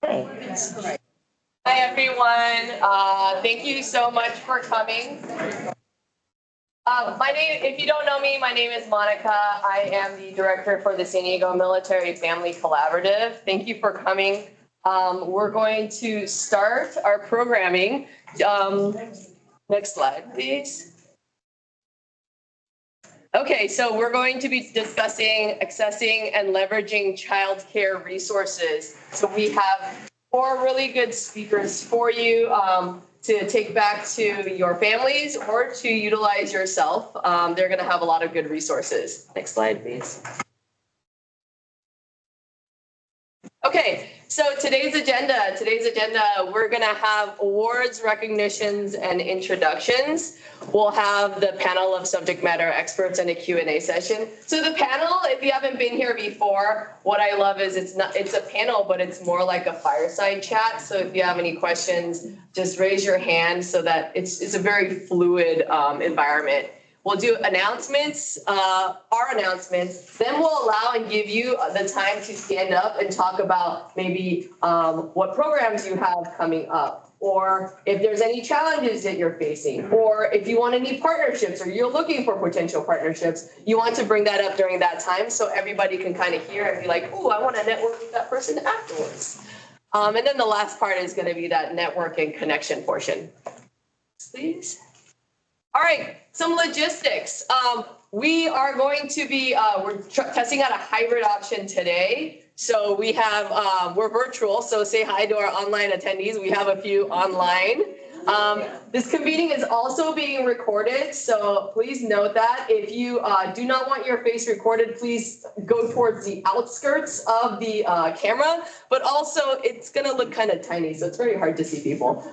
Hi everyone. Thank you so much for coming. If you don't know me, my name is Monica. I am the director for the San Diego Military Family Collaborative. Thank you for coming. We're going to start our programming. Next slide, please. Okay, so we're going to be discussing accessing and leveraging childcare resources. So we have 4 really good speakers for you to take back to your families or to utilize yourself. They're going to have a lot of good resources. Next slide, please. Okay, so today's agenda, we're going to have awards, recognitions, and introductions. We'll have the panel of subject matter experts and a Q&A session. So the panel, if you haven't been here before, what I love is it's a panel, but it's more like a fireside chat. So if you have any questions, just raise your hand so that it's a very fluid environment. We'll do announcements, our announcements, then we'll allow and give you the time to stand up and talk about maybe what programs you have coming up, or if there's any challenges that you're facing, or if you want any partnerships or you're looking for potential partnerships, you want to bring that up during that time so everybody can kind of hear and be like, oh, I want to network with that person afterwards. And then the last part is going to be that network and connection portion. Please. All right, some logistics. We are going to be, we're testing out a hybrid option today. So we have, we're virtual, so say hi to our online attendees. We have a few online. This convening is also being recorded, so please note that. If you do not want your face recorded, please go towards the outskirts of the camera, but also it's gonna look kind of tiny, so it's very hard to see people.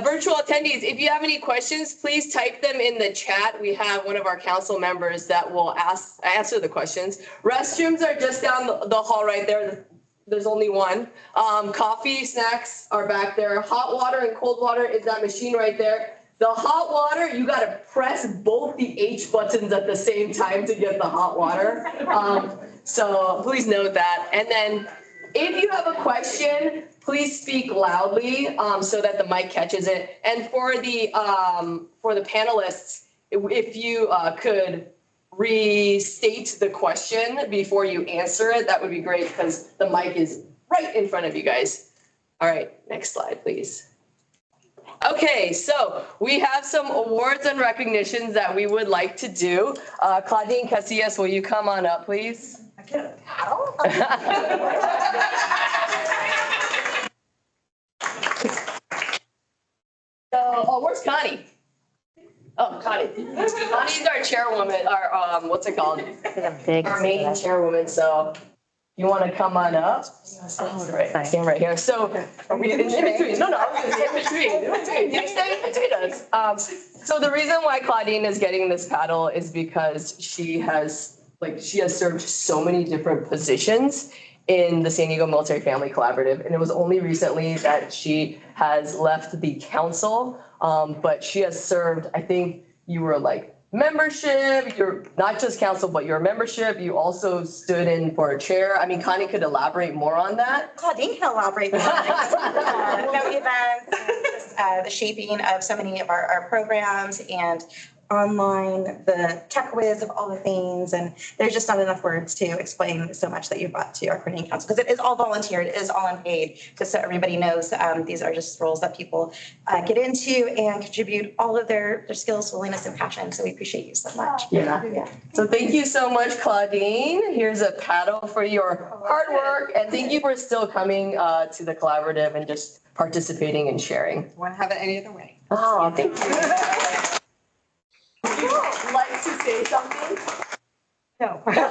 Virtual attendees, if you have any questions, please type them in the chat. We have one of our council members that will answer the questions. Restrooms are just down the hall right there. There's only one. Coffee, snacks are back there. Hot water and cold water is that machine right there. The hot water, you got to press both the H buttons at the same time to get the hot water. So please note that. And then if you have a question, please speak loudly so that the mic catches it. And for the panelists, if you could restate the question before you answer it, that would be great because the mic is right in front of you guys. All right, next slide, please. Okay, so we have some awards and recognitions that we would like to do. Claudine Casillas, will you come on up, please? I get a paddle? Oh, where's Connie? Oh, Connie. Connie's our chairwoman, our, what's it called? Our main chairwoman, so you want to come on up? Right, stand right here. So, are we in between? No, I was going to say in between. You stay in between us. So the reason why Claudine is getting this paddle is because she has served so many different positions in the San Diego Military Family Collaborative. And it was only recently that she has left the council, but she has served, I think you were like membership, you're not just council, but your membership. You also stood in for a chair. I mean, Connie could elaborate more on that. Claudine can elaborate more on events, the shaping of so many of our programs and online, the tech whiz of all the things, and there's just not enough words to explain so much that you brought to our coordinating council because it is all volunteer, it is all unpaid, just so everybody knows these are just roles that people get into and contribute all of their skills, willingness, and passion. So we appreciate you so much. Yeah. So thank you so much, Claudine. Here's a paddle for your hard work, and thank you for still coming to the collaborative and just participating and sharing. Want to have it any other way? Oh, thank you. Would you like to say something? No. We also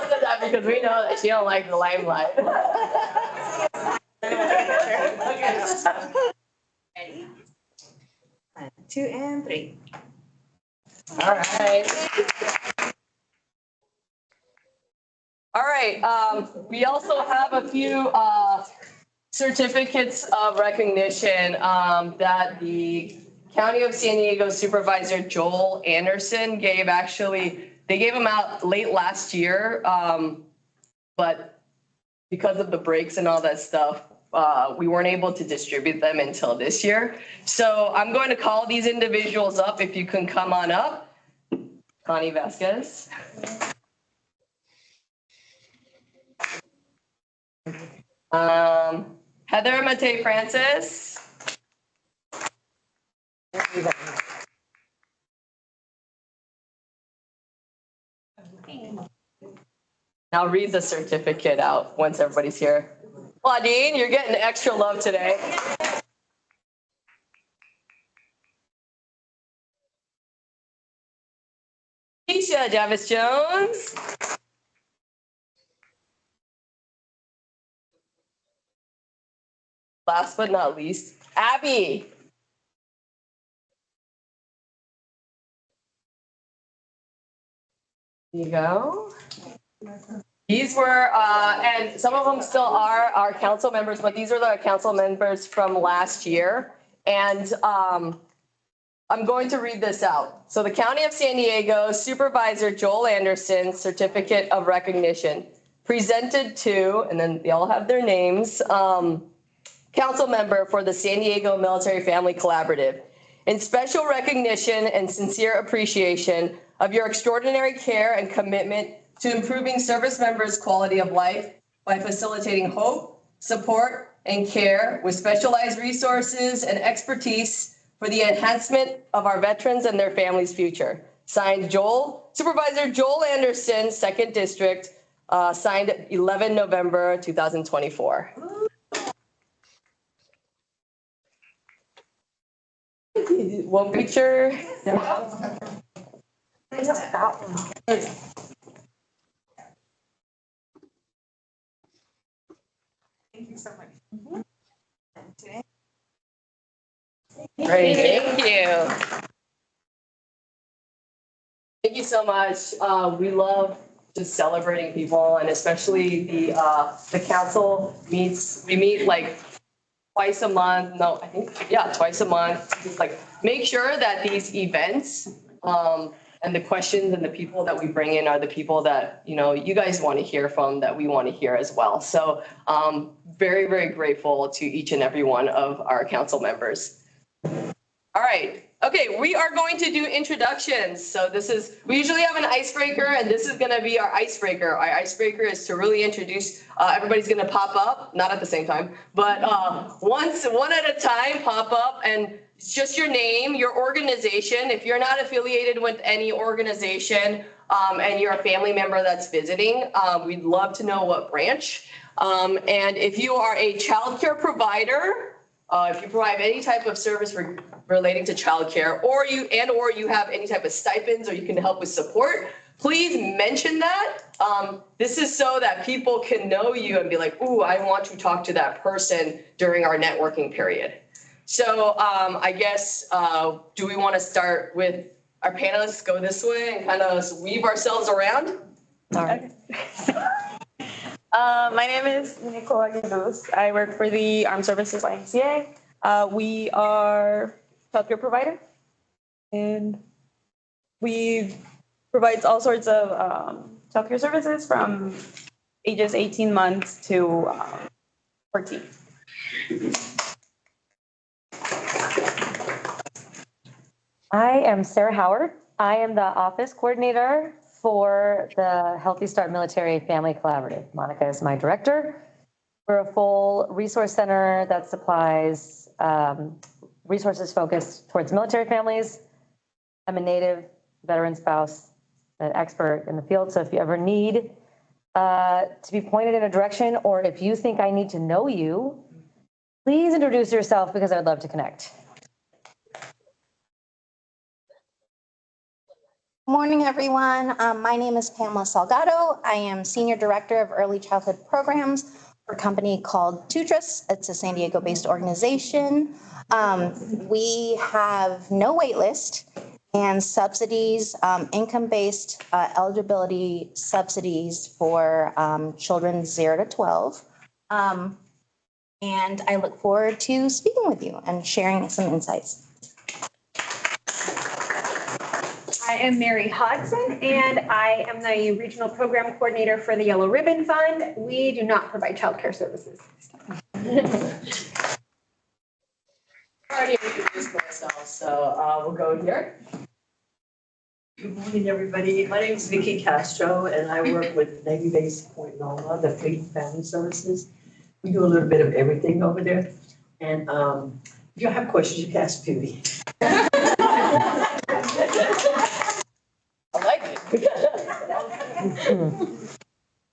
did that because we know that she don't like the limelight. Ready? 1, 2, and 3. All right. All right. We also have a few certificates of recognition that the County of San Diego Supervisor Joel Anderson gave. Actually, they gave them out late last year. but because of the breaks and all that stuff, we weren't able to distribute them until this year. So I'm going to call these individuals up. If you can come on up. Connie Vasquez. Heather Mate Francis. Now read the certificate out once everybody's here. Claudine, you're getting extra love today. Keisha Javis Jones. Last but not least, Abby. There you go. These were, and some of them still are our council members, but these are the council members from last year. And I'm going to read this out. So the County of San Diego Supervisor Joel Anderson Certificate of Recognition presented to, and then they all have their names, council member for the San Diego Military Family Collaborative. In special recognition and sincere appreciation of your extraordinary care and commitment to improving service members' quality of life by facilitating hope, support, and care with specialized resources and expertise for the enhancement of our veterans and their families' future. Signed, Supervisor Joel Anderson, 2nd District, signed 11 November 2024. One picture. Thank you so much. Great, thank you. Thank you so much. We love just celebrating people, and especially the council meets. We meet like twice a month. No, I think twice a month. Just like make sure that these events and the questions and the people that we bring in are the people that you guys want to hear from, that we want to hear as well. So very, very grateful to each and every one of our council members. All right. Okay, we are going to do introductions. So we usually have an icebreaker, and this is going to be our icebreaker. Our icebreaker is to really introduce, everybody's going to pop up, not at the same time, but one at a time, pop up, and it's just your name, your organization. If you're not affiliated with any organization and you're a family member that's visiting, we'd love to know what branch. And if you are a childcare provider, if you provide any type of service relating to childcare, or you have any type of stipends, or you can help with support, please mention that. This is so that people can know you and be like, ooh, I want to talk to that person during our networking period. So I guess, do we want to start with our panelists, go this way and kind of weave ourselves around? All right. My name is Nicolle Aguiluz. I work for the Armed Services YMCA. We are a childcare provider, and we provide all sorts of childcare services from ages 18 months to 14. I am Sarah Howard. I am the office coordinator for the Healthy Start Military Family Collaborative. Monica is my director. We're a full resource center that supplies resources focused towards military families. I'm a Native veteran spouse, an expert in the field. So if you ever need to be pointed in a direction, or if you think I need to know you, please introduce yourself, because I'd love to connect. Morning, everyone. My name is Pamela Salgado. I am Senior Director of Early Childhood Programs for a company called TOOTRiS. It's a San Diego-based organization. We have no wait list and subsidies, income-based eligibility subsidies for children 0 to 12. And I look forward to speaking with you and sharing some insights. I am Mary Hodson, and I am the Regional Program Coordinator for the Yellow Ribbon Fund. We do not provide childcare services. I already introduced myself, so we'll go here. Good morning, everybody. My name is Vicki Castro, and I work with Navy Base Point Loma, the Fleet and Family Services. We do a little bit of everything over there. And if you have questions, you can ask Judy. I like it.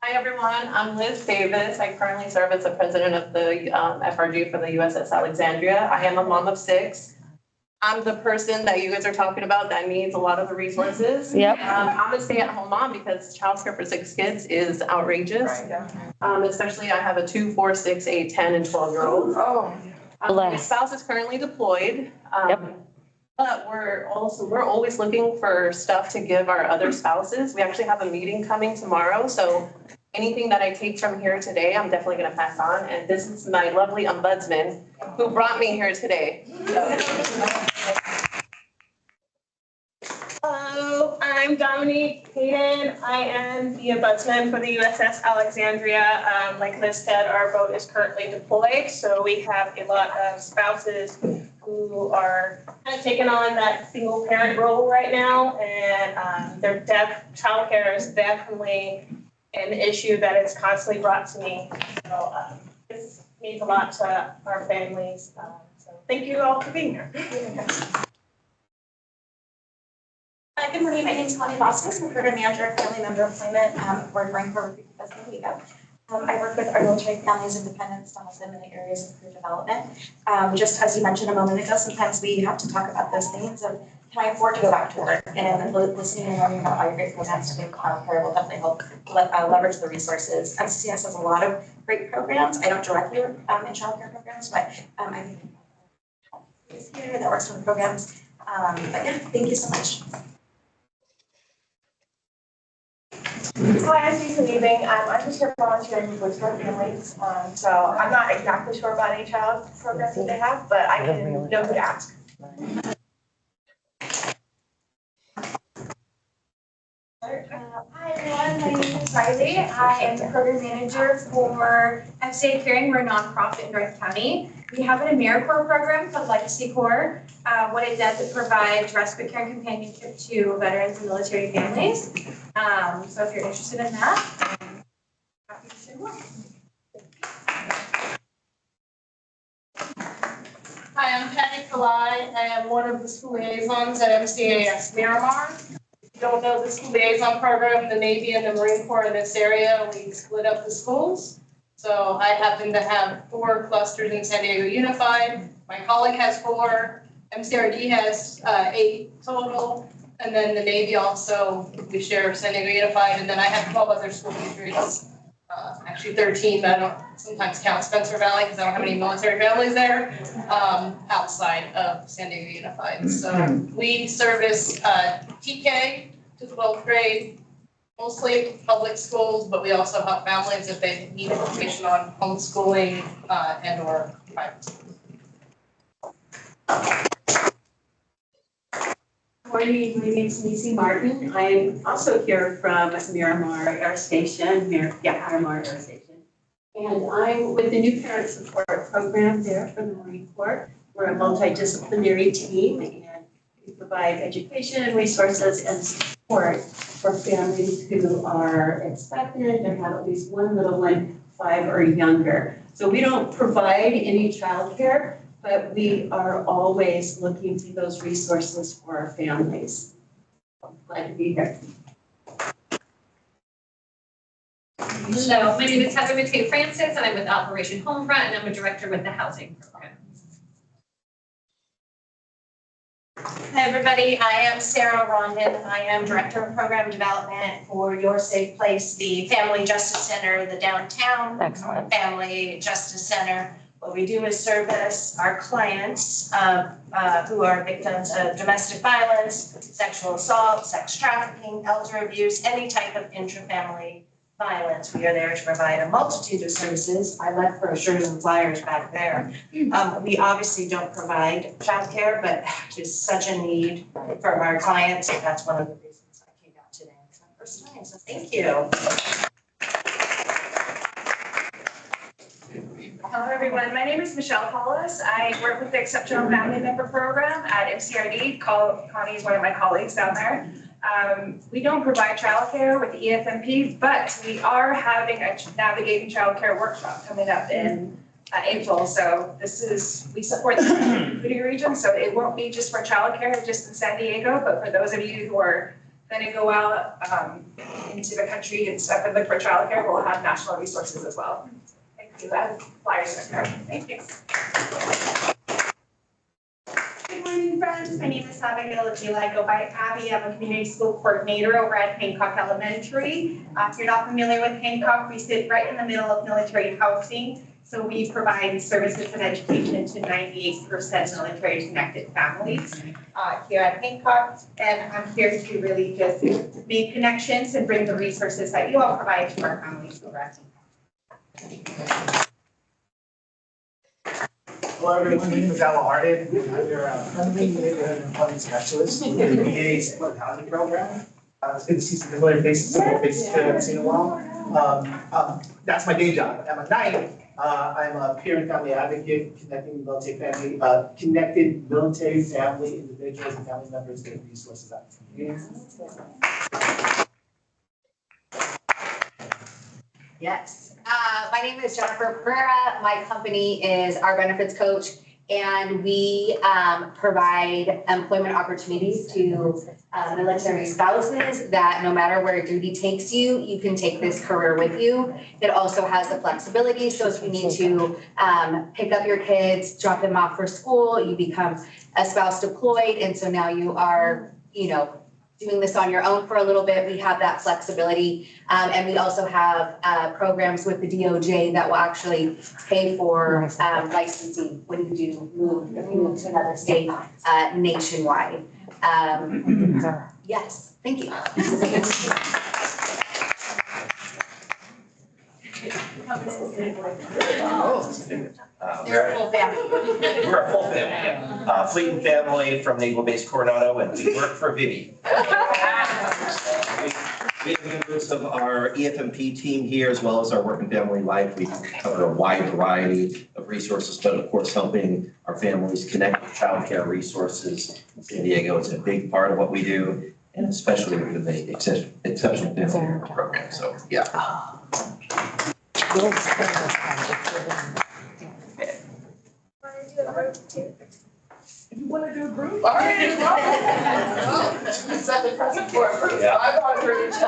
Hi, everyone. I'm Liz Davis. I currently serve as the president of the FRG for the USS Alexandria. I am a mom of 6. I'm the person that you guys are talking about that needs a lot of the resources. Yep. I'm a stay-at-home mom because childcare for 6 kids is outrageous. Especially I have a 2, 4, 6, 8, 10, and 12-year-old. My spouse is currently deployed. But we're always looking for stuff to give our other spouses. We actually have a meeting coming tomorrow, so anything that I take from here today, I'm definitely gonna pass on. And this is my lovely ombudsman who brought me here today. Hello, I'm Dominique Hayden. I am the ombudsman for the USS Alexandria. Like Liz said, our boat is currently deployed, so we have a lot of spouses who are kind of taking on that single parent role right now, and their childcare is definitely an issue that is constantly brought to me. So this means a lot to our families. So thank you all for being here. Good morning, my name is Connie Vasquez. I'm program manager of family member employment. Working for ASYMCA. I work with our military families and dependents to help them in the areas of career development. Just as you mentioned a moment ago, sometimes we have to talk about those things of can I afford to go back to work? And listening and learning about all your great programs to do childcare will definitely help leverage the resources. MCCS has a lot of great programs. I don't directly work in childcare programs, but I think is here that works with programs. But yeah, thank you so much. Hi, I'm Susan Evening. I'm just here volunteering with our families. So I'm not exactly sure about any child programs that they have, but I can know who to ask. Hi everyone, my name is Riley. I am the program manager for FCA Caring. We're a nonprofit in North County. We have an AmeriCorps program called Legacy Corps. What it does, it provides respite care and companionship to veterans and military families. So if you're interested in that, I'm happy to share more. Hi, I'm Patty Kalai. I am one of the school liaisons at MCAS Miramar. If you don't know the school liaison program, the Navy and the Marine Corps in this area, we split up the schools. So I happen to have 4 clusters in San Diego Unified. My colleague has 4. MCRD has 8 total. And then the Navy also, we share San Diego Unified. And then I have 12 other school districts, actually 13, but I don't sometimes count Spencer Valley because I don't have any military families there, outside of San Diego Unified. So we service TK to 12th grade, mostly public schools, but we also help families if they need information on homeschooling and or private schools. Good morning, my name is Nisi Martin. I'm also here from Miramar Air Station, Miramar Air Station. And I'm with the New Parent Support Program there for the Marine Corps. We're a multidisciplinary team and we provide education and resources and support for families who are expectant and have at least one little one, 5 or younger. So we don't provide any childcare, but we are always looking for those resources for our families. I'm glad to be here. Hello, my name is Heather Mateo Francis, and I'm with Operation Homefront, and I'm a director with the housing program. Hi, everybody. I am Sarah Rondon. I am Director of Program Development for Your Safe Place, the Family Justice Center, the Downtown Family Justice Center. What we do is service our clients who are victims of domestic violence, sexual assault, sex trafficking, elder abuse, any type of intrafamily violence. We are there to provide a multitude of services. I left brochures and flyers back there. We obviously don't provide childcare, but there's such a need for our clients. So that's one of the reasons I came out today. It's my first time, so thank you. Hello, everyone. My name is Michelle Paulus. I work with the Exceptional Family Member Program at MCRD. Connie is one of my colleagues down there. We don't provide childcare with the EFMP, but we are having a navigating childcare workshop coming up in April. So we support the community region, so it won't be just for childcare just in San Diego, but for those of you who are going to go out into the country and stuff and look for childcare, we'll have national resources as well. Thank you. I have flyers there. Thank you. Good morning, friends. My name is Nicolle Aguiluz. I go by Abby. I'm a community school coordinator over at Hancock Elementary. If you're not familiar with Hancock, we sit right in the middle of military housing. So we provide services and education to 98% military connected families here at Hancock. And I'm here to really just make connections and bring the resources that you all provide to our families over at Hancock. Hello, everyone. My name is Al Arden. I'm your friendly neighborhood employment specialist in the VA support housing program. It's good to see some familiar faces, some faces that I haven't seen in a while. That's my day job. At my night, I'm a peer and family advocate, connected military family individuals and family members to resources out in communities. Yes. My name is Jennifer Pereira. My company is Our Benefits Coach, and we provide employment opportunities to military spouses that no matter where duty takes you, you can take this career with you. It also has the flexibility. So if you need to pick up your kids, drop them off for school, you become a spouse deployed. And so now you are, doing this on your own for a little bit, we have that flexibility. And we also have programs with the DOJ that will actually pay for licensing when you do move to another state nationwide. Yes, thank you. We're a full family, yeah. Fleeting family from Naval Base Coronado, and we work for Vivi. We have members of our EFMP team here, as well as our Work and Family Life. We cover a wide variety of resources, but of course, helping our families connect with childcare resources in San Diego is a big part of what we do, and especially within the Exceptional Family Member Program. So, yeah. If you want to do a group, all right. Set the precedent for a group. Yeah. I volunteer to.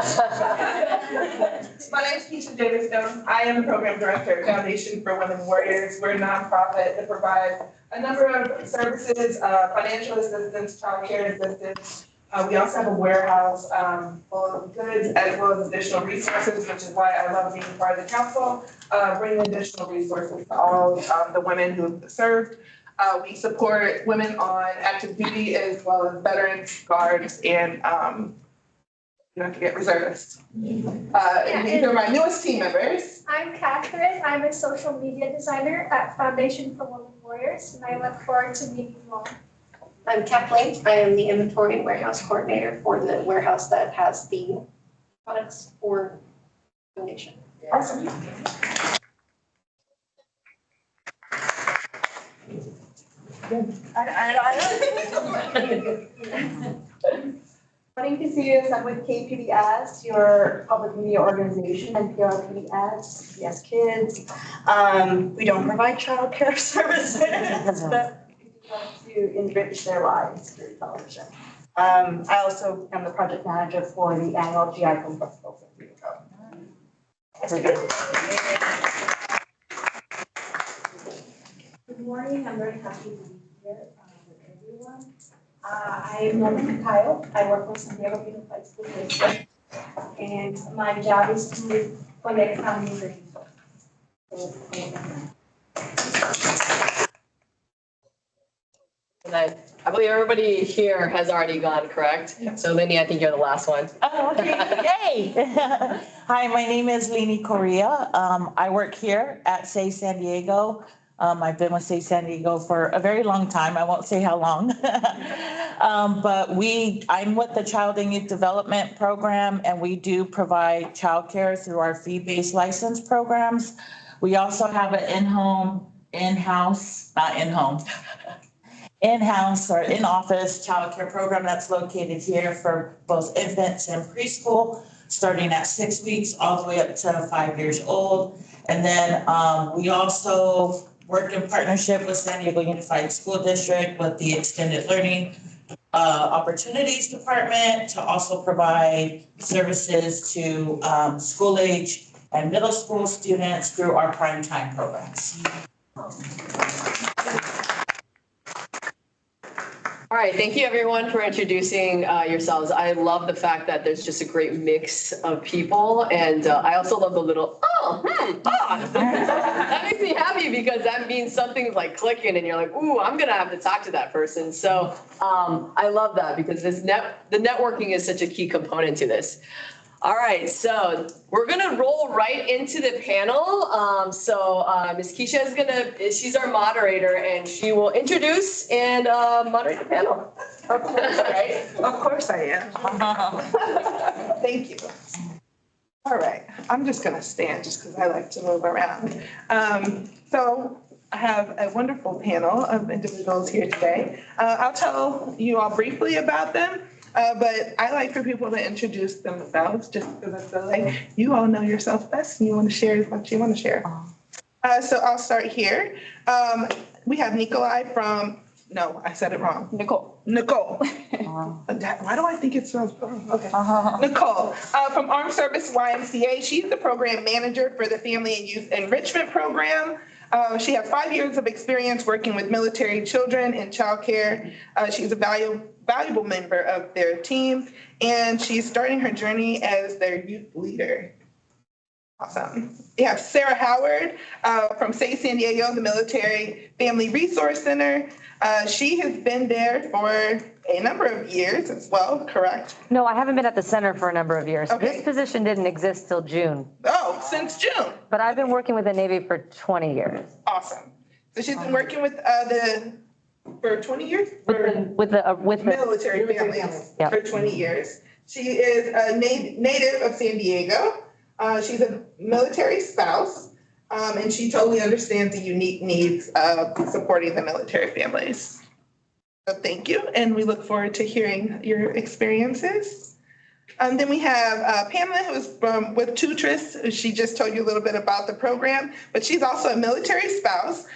My name is Keisha Davidstone. I am the program director at Foundation for Women Warriors. We're a nonprofit that provides a number of services, financial assistance, childcare assistance. We also have a warehouse full of goods as well as additional resources, which is why I love being part of the council, bringing additional resources to all the women who served. We support women on active duty as well as veterans, guards, and you don't forget reservists. And these are my newest team members. I'm Catherine. I'm a social media designer at Foundation for Women Warriors, and I look forward to meeting you all. I'm Kathleen. I am the inventory and warehouse coordinator for the warehouse that has the products for donation. Awesome. Funny to see you. I'm with KPBS, your public media organization, NPR-PBS, PBS Kids. We don't provide childcare services, but we do want to enrich their lives through television. I also am the project manager for the annual GI Film Festival. Good morning. I'm very happy to be here with everyone. I am Norman Kyle. I work for San Diego Unified School District, and my job is to connect families with resources. And I'm believe everybody here has already gone, correct? So Lini, I think you're the last one. Oh, okay. Yay. Hi, my name is Lini Koria. I work here at SAY San Diego. I've been with SAY San Diego for a very long time. I won't say how long. But I'm with the Child and Youth Development Program, and we do provide childcare through our fee-based license programs. We also have an in-house or in-office childcare program that's located here for both infants and preschool, starting at 6 weeks all the way up to 5 years old. And then we also work in partnership with San Diego Unified School District with the Extended Learning Opportunities Department to also provide services to school age and middle school students through our prime time programs. All right, thank you everyone for introducing yourselves. I love the fact that there's just a great mix of people, and I also love the little that makes me happy because that means something's like clicking and you're like, ooh, I'm gonna have to talk to that person. So I love that because the networking is such a key component to this. All right, so we're gonna roll right into the panel. Ms. Keisha she's our moderator, and she will introduce and moderate the panel. Of course, right? Of course I am. Thank you. All right, I'm just gonna stand just because I like to move around. So I have a wonderful panel of individuals here today. I'll tell you all briefly about them. But I like for people to introduce themselves just because I feel like you all know yourself best and you want to share as much as you want to share. So I'll start here. We have Nicolle no, I said it wrong. Nicolle. Why do I think it sounds wrong? Okay. Nicolle from Armed Service YMCA. She's the program manager for the Family and Youth Enrichment Program. She has 5 years of experience working with military children in childcare. She's a valuable member of their team, and she's starting her journey as their youth leader. Awesome. We have Sarah Howard from SAY San Diego, the Military Family Resource Center. She has been there for a number of years as well, correct? No, I haven't been at the center for a number of years. Okay. This position didn't exist till June. Oh, since June. But I've been working with the Navy for 20 years. Awesome. So she's been working with for 20 years? With the military families for 20 years. She is a native of San Diego. She's a military spouse, and she totally understands the unique needs of supporting the military families. So thank you, and we look forward to hearing your experiences. Then we have Pamela, who's with TOOTRiS. She just told you a little bit about the program, but she's also a military spouse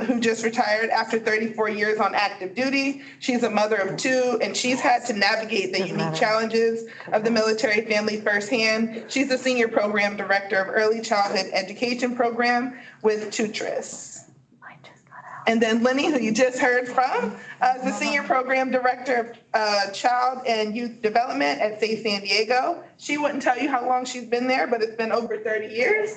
who just retired after 34 years on active duty. She's a mother of 2, and she's had to navigate the unique challenges of the military family firsthand. She's the senior program director of early childhood education program with TOOTRiS. And then Lini, who you just heard from, is the Senior Program Director of Child and Youth Development at SAY San Diego. She wouldn't tell you how long she's been there, but it's been over 30 years.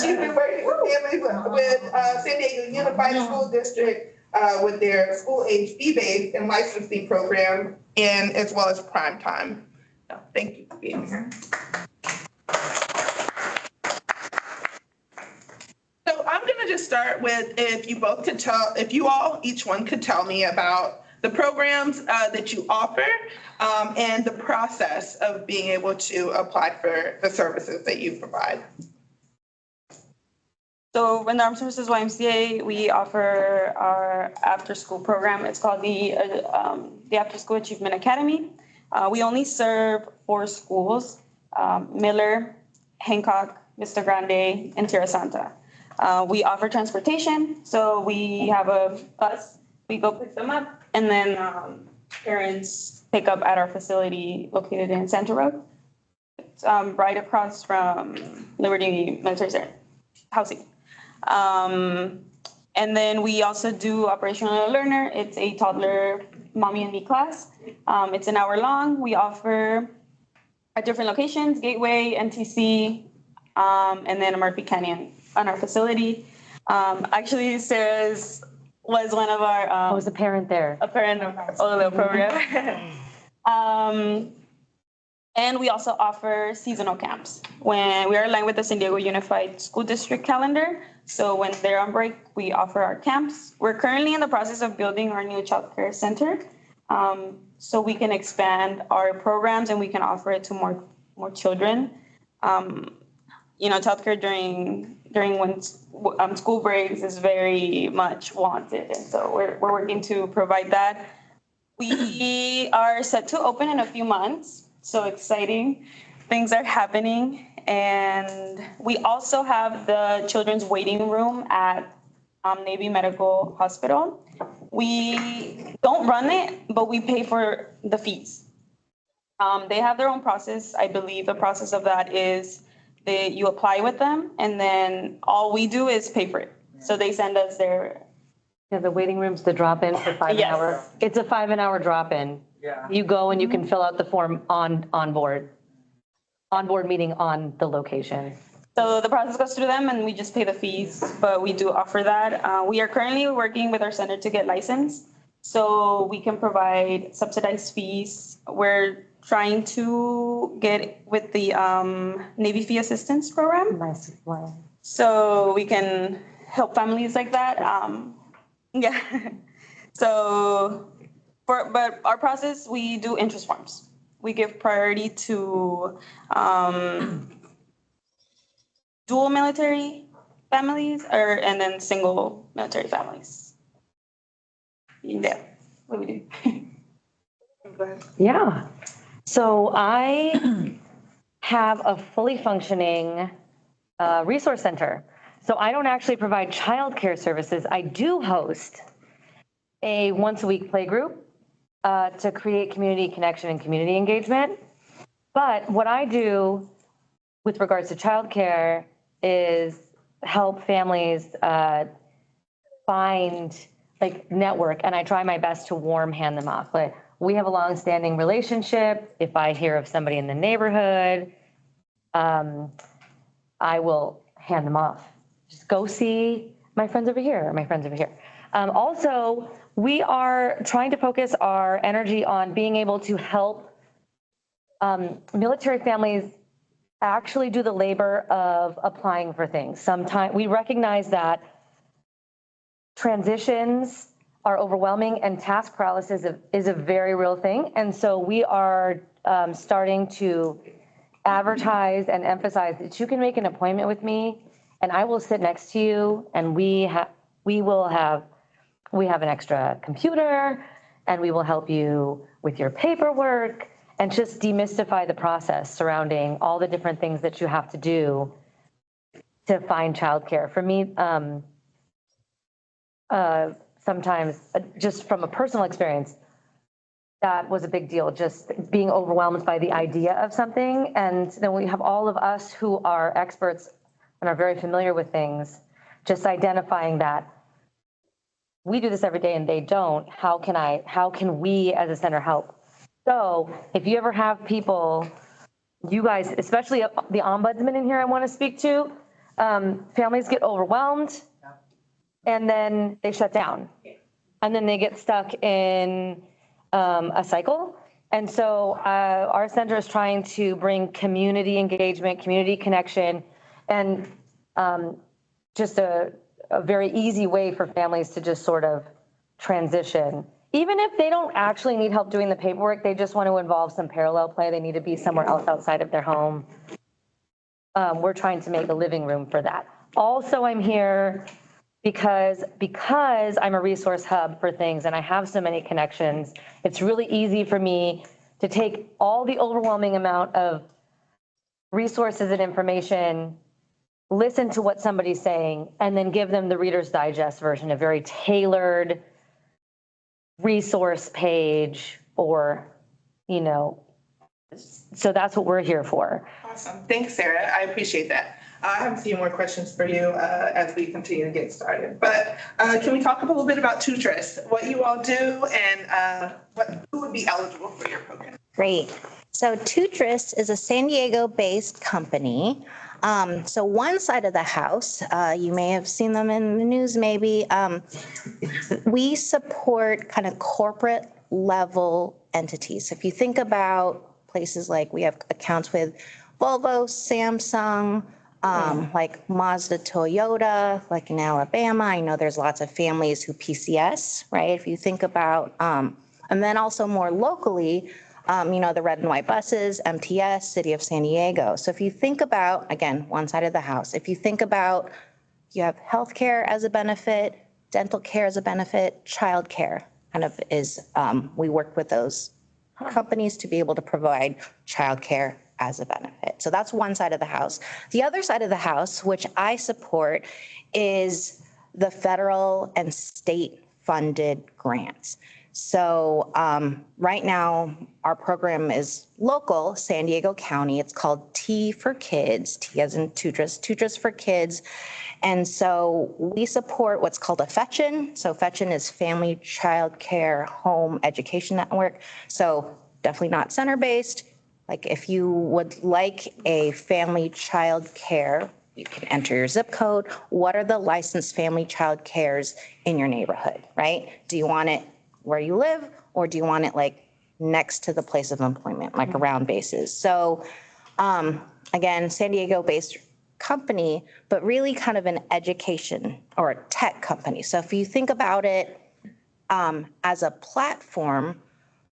She's been working with families with San Diego Unified School District with their school age fee-based and licensing program, and as well as prime time. So thank you for being here. So I'm gonna just start with if you all, each one could tell me about the programs that you offer and the process of being able to apply for the services that you provide. So in the Armed Services YMCA, we offer our after-school program. It's called the After School Achievement Academy. We only serve 4 schools, Miller, Hancock, Vista Grande, and Tierra Santa. We offer transportation, so we have a bus. We go pick them up, and then parents pick up at our facility located in Santa Road. It's right across from Liberty Military Housing. And then we also do Operational Learner. It's a toddler mommy and me class. It's an hour long. We offer at different locations, Gateway, NTC, and then Murphy Canyon on our facility. Actually, Sarah's was one of our. I was a parent there. A parent of the program. And we also offer seasonal camps when we are aligned with the San Diego Unified School District calendar. So when they're on break, we offer our camps. We're currently in the process of building our new childcare center. So we can expand our programs and we can offer it to more children. Childcare during when school breaks is very much wanted. And so we're working to provide that. We are set to open in a few months. So exciting. Things are happening. And we also have the children's waiting room at Navy Medical Hospital. We don't run it, but we pay for the fees. They have their own process. I believe the process of that is you apply with them and then all we do is pay for it. So they send us their. Yeah, the waiting room's the drop-in for 5 hours. It's a 5-hour drop-in. Yeah. You go and you can fill out the form on board. On board meaning on the location. So the process goes through them and we just pay the fees, but we do offer that. We are currently working with our center to get licensed so we can provide subsidized fees. We're trying to get with the Navy Fee Assistance Program. Nice. So we can help families like that. So, but our process, we do interest forms. We give priority to dual military families and then single military families. Yeah, what do we do? Yeah. So I have a fully functioning resource center. So I don't actually provide childcare services. I do host a once-a-week play group to create community connection and community engagement. But what I do with regards to childcare is help families find network, and I try my best to warm hand them off. Like we have a long-standing relationship. If I hear of somebody in the neighborhood, I will hand them off. Just go see my friends over here or my friends over here. Also, we are trying to focus our energy on being able to help military families actually do the labor of applying for things. Sometimes we recognize that transitions are overwhelming and task paralysis is a very real thing. And so we are starting to advertise and emphasize that you can make an appointment with me and I will sit next to you and we have an extra computer and we will help you with your paperwork and just demystify the process surrounding all the different things that you have to do to find childcare. For me, sometimes just from a personal experience, that was a big deal, just being overwhelmed by the idea of something. And then we have all of us who are experts and are very familiar with things, just identifying that we do this every day and they don't. How can we as a center help? So if you ever have people, you guys, especially the ombudsman in here I want to speak to, families get overwhelmed and then they shut down and then they get stuck in a cycle. And so our center is trying to bring community engagement, community connection, and just a very easy way for families to just sort of transition. Even if they don't actually need help doing the paperwork, they just want to involve some parallel play. They need to be somewhere else outside of their home. We're trying to make a living room for that. Also, I'm here because I'm a resource hub for things and I have so many connections. It's really easy for me to take all the overwhelming amount of resources and information, listen to what somebody's saying, and then give them the Reader's Digest version, a very tailored resource page or, so that's what we're here for. Awesome. Thanks, Sarah. I appreciate that. I have a few more questions for you as we continue to get started. But can we talk a little bit about TOOTRiS, what you all do and who would be eligible for your program? Great. So TOOTRiS is a San Diego-based company. So one side of the house, you may have seen them in the news maybe, we support kind of corporate level entities. If you think about places like we have accounts with Volvo, Samsung, like Mazda, Toyota, like in Alabama, I know there's lots of families who PCS, right? If you think about, and then also more locally, the red and white buses, MTS, City of San Diego. So if you think about, again, one side of the house, if you think about, you have healthcare as a benefit, dental care as a benefit, childcare kind of is, we work with those companies to be able to provide childcare as a benefit. So that's one side of the house. The other side of the house, which I support, is the federal and state funded grants. So right now, our program is local, San Diego County. It's called T for Kids, T as in TOOTRiS, TOOTRiS for Kids. And so we support what's called a FECHN. So FECHN is Family Child Care Home Education Network. So definitely not center-based. Like if you would like a family child care, you can enter your zip code. What are the licensed family child cares in your neighborhood, right? Do you want it where you live, or do you want it like next to the place of employment, like around bases? So again, San Diego-based company, but really kind of an education or a tech company. So if you think about it as a platform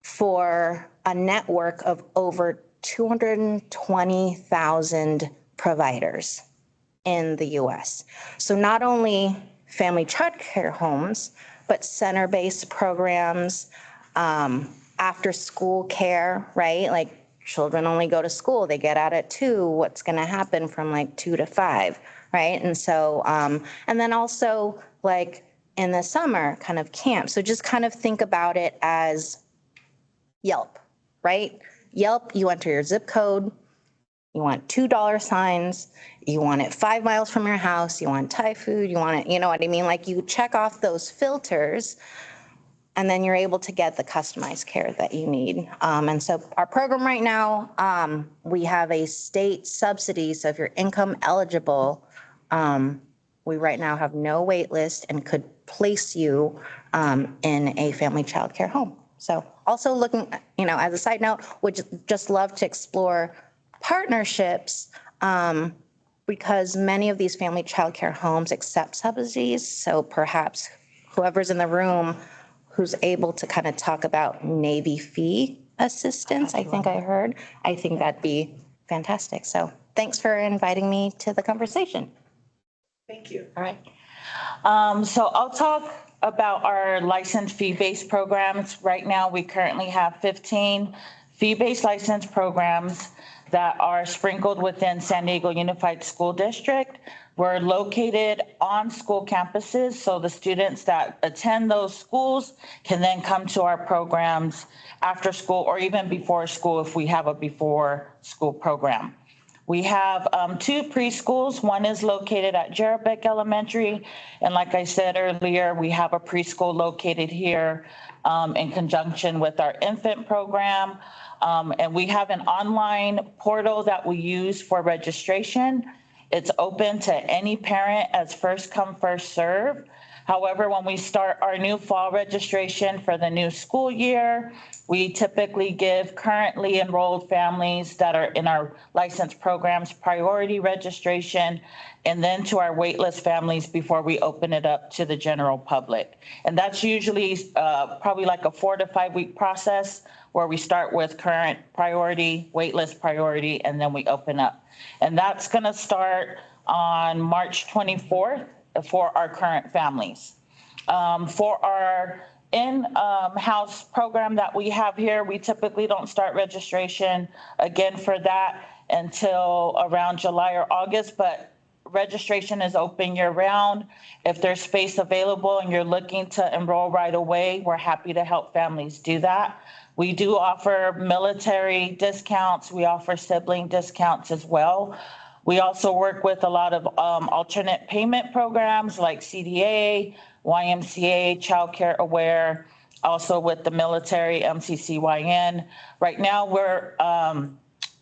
for a network of over 220,000 providers in the US. So not only family child care homes, but center-based programs, after school care, right? Like children only go to school, they get out at 2, what's gonna happen from like 2 to 5, right? And so, and then also like in the summer kind of camp. So just kind of think about it as Yelp, right? Yelp, you enter your zip code, you want $2 signs, you want it 5 miles from your house, you want Thai food, you want it, you know what I mean? Like you check off those filters and then you're able to get the customized care that you need. And so our program right now, we have a state subsidy. So if you're income eligible, we right now have no wait list and could place you in a family child care home. So also looking, as a side note, would just love to explore partnerships because many of these family child care homes accept subsidies. So perhaps whoever's in the room who's able to kind of talk about Navy fee assistance, I think I heard, I think that'd be fantastic. So thanks for inviting me to the conversation. Thank you. All right. So I'll talk about our licensed fee-based programs. Right now, we currently have 15 fee-based license programs that are sprinkled within San Diego Unified School District. We're located on school campuses, so the students that attend those schools can then come to our programs after school or even before school if we have a before school program. We have 2 preschools. One is located at Jerebeck Elementary. And like I said earlier, we have a preschool located here in conjunction with our infant program. And we have an online portal that we use for registration. It's open to any parent as first come, first serve. However, when we start our new fall registration for the new school year, we typically give currently enrolled families that are in our licensed programs priority registration, and then to our waitlist families before we open it up to the general public. And that's usually probably like a 4 to 5 week process where we start with current priority, waitlist priority, and then we open up. And that's gonna start on March 24th for our current families. For our in-house program that we have here, we typically don't start registration again for that until around July or August, but registration is open year round. If there's space available and you're looking to enroll right away, we're happy to help families do that. We do offer military discounts. We offer sibling discounts as well. We also work with a lot of alternate payment programs like CDA, YMCA, Child Care Aware, also with the military, MCCYN. Right now,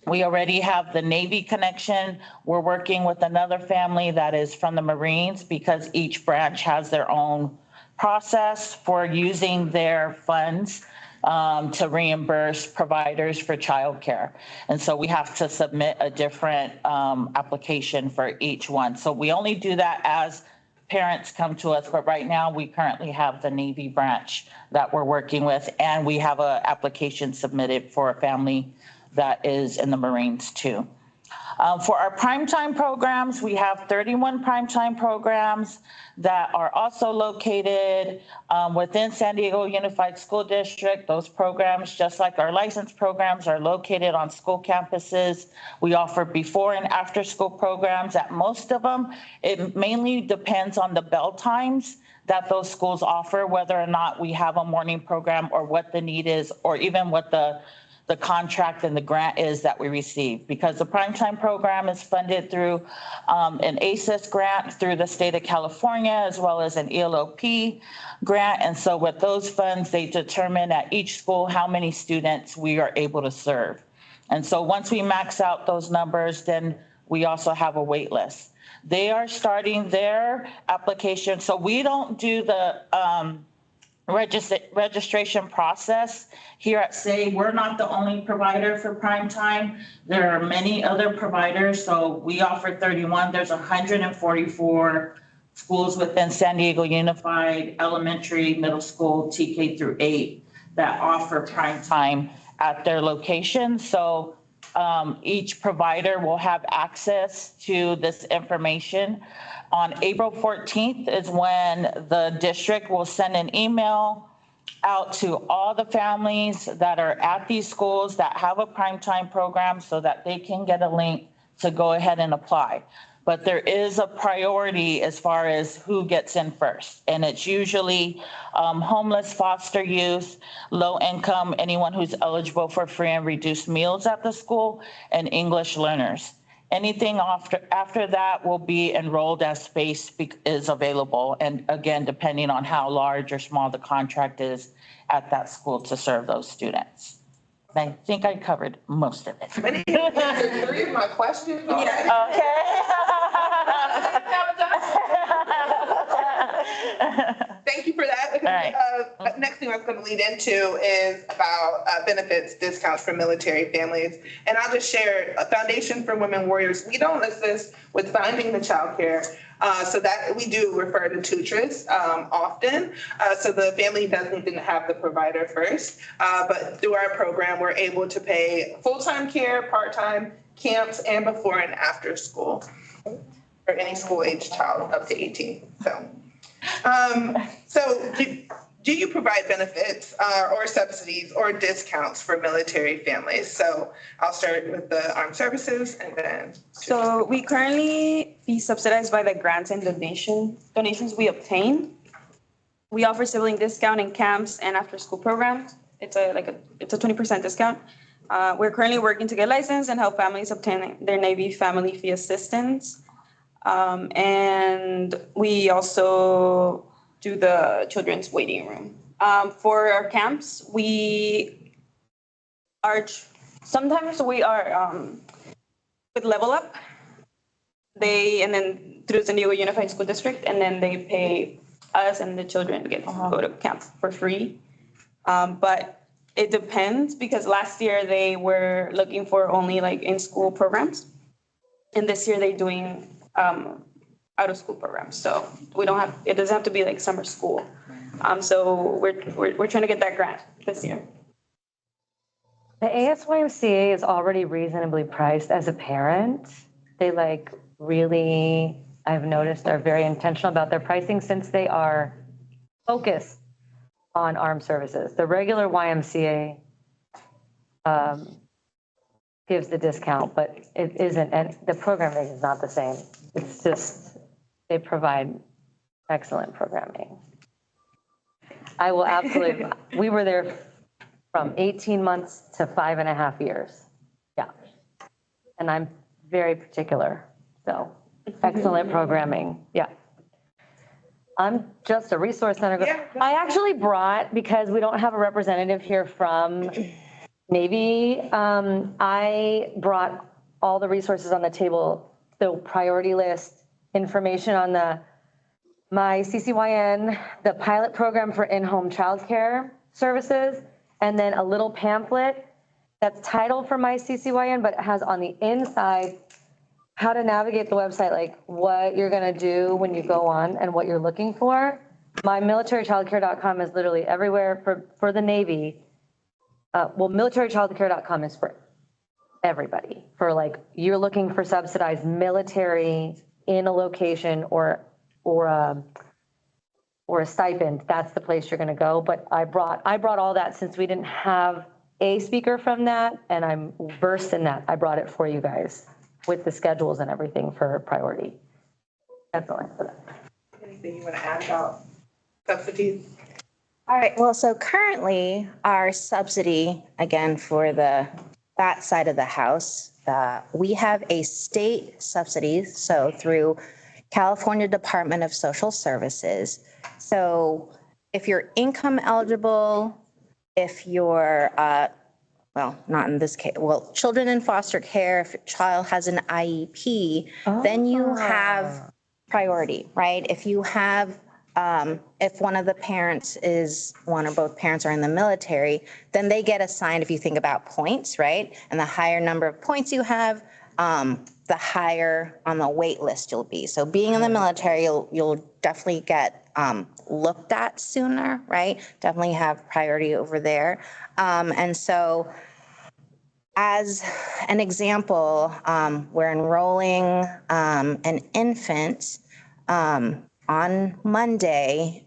we already have the Navy connection. We're working with another family that is from the Marines because each branch has their own process for using their funds to reimburse providers for childcare. And so we have to submit a different application for each one. So we only do that as parents come to us, but right now we currently have the Navy branch that we're working with, and we have an application submitted for a family that is in the Marines too. For our primetime programs, we have 31 primetime programs that are also located within San Diego Unified School District. Those programs, just like our licensed programs, are located on school campuses. We offer before and after school programs at most of them. It mainly depends on the bell times that those schools offer, whether or not we have a morning program or what the need is, or even what the contract and the grant is that we receive, because the primetime program is funded through an ASYS grant through the state of California, as well as an ELOP grant. And so with those funds, they determine at each school how many students we are able to serve. And so once we max out those numbers, then we also have a wait list. They are starting their application. So we don't do the registration process here at SAY. We're not the only provider for prime time. There are many other providers. So we offer 31. There's 144 schools within San Diego Unified Elementary, Middle School, TK through 8 that offer prime time at their location. So each provider will have access to this information. On April 14th is when the district will send an email out to all the families that are at these schools that have a primetime program so that they can get a link to go ahead and apply. But there is a priority as far as who gets in first. And it's usually homeless foster youth, low income, anyone who's eligible for free and reduced meals at the school, and English learners. Anything after that will be enrolled as space is available. And again, depending on how large or small the contract is at that school to serve those students. I think I covered most of it. Three of my questions. Thank you for that. All right. Next thing I was going to lead into is about benefits, discounts for military families. And I'll just share a Foundation for Women Warriors. We don't assist with finding the childcare. So that we do refer to TOOTRiS often. So the family does need to have the provider first. But through our program, we're able to pay full-time care, part-time, camps, and before and after school for any school-age child up to 18. So do you provide benefits or subsidies or discounts for military families? So I'll start with the armed services and then. So we currently be subsidized by the grants and donations we obtain. We offer sibling discount in camps and after school programs. It's a 20% discount. We're currently working to get licensed and help families obtain their Navy family fee assistance. And we also do the children's waiting room. For our camps, sometimes we are with Level Up. And then through San Diego Unified School District, and then they pay us and the children get to go to camp for free. But it depends, because last year they were looking for only like in-school programs. And this year they're doing out of school programs. So it doesn't have to be like summer school. So we're trying to get that grant this year. The ASYMCA is already reasonably priced as a parent. They really, I've noticed, are very intentional about their pricing since they are focused on armed services. The regular YMCA gives the discount, but it isn't, and the programming is not the same. It's just, they provide excellent programming. I will absolutely, we were there from 18 months to 5.5 years. Yeah. And I'm very particular. So excellent programming. Yeah. I'm just a resource center. Yeah. I actually brought, because we don't have a representative here from Navy, I brought all the resources on the table, the priority list, information on my CCYN, the pilot program for in-home childcare services, and then a little pamphlet that's titled for my CCYN, but it has on the inside how to navigate the website, like what you're gonna do when you go on and what you're looking for. My militarychildcare.com is literally everywhere for the Navy. Militarychildcare.com is for everybody. For like, you're looking for subsidized military in a location or a stipend, that's the place you're gonna go. But I brought all that since we didn't have a speaker from that, and I'm versed in that. I brought it for you guys with the schedules and everything for priority. That's all I have for that. Anything you want to add about subsidies? All right, well, so currently our subsidy, again, for that side of the house, we have a state subsidy, so through California Department of Social Services. So if you're income eligible, if you're, well, not in this case, well, children in foster care, if a child has an IEP, then you have priority, right? If you have, if one of the parents is, one or both parents are in the military, then they get assigned, if you think about points, right? And the higher number of points you have, the higher on the wait list you'll be. So being in the military, you'll definitely get looked at sooner, right? Definitely have priority over there. And so as an example, we're enrolling an infant on Monday,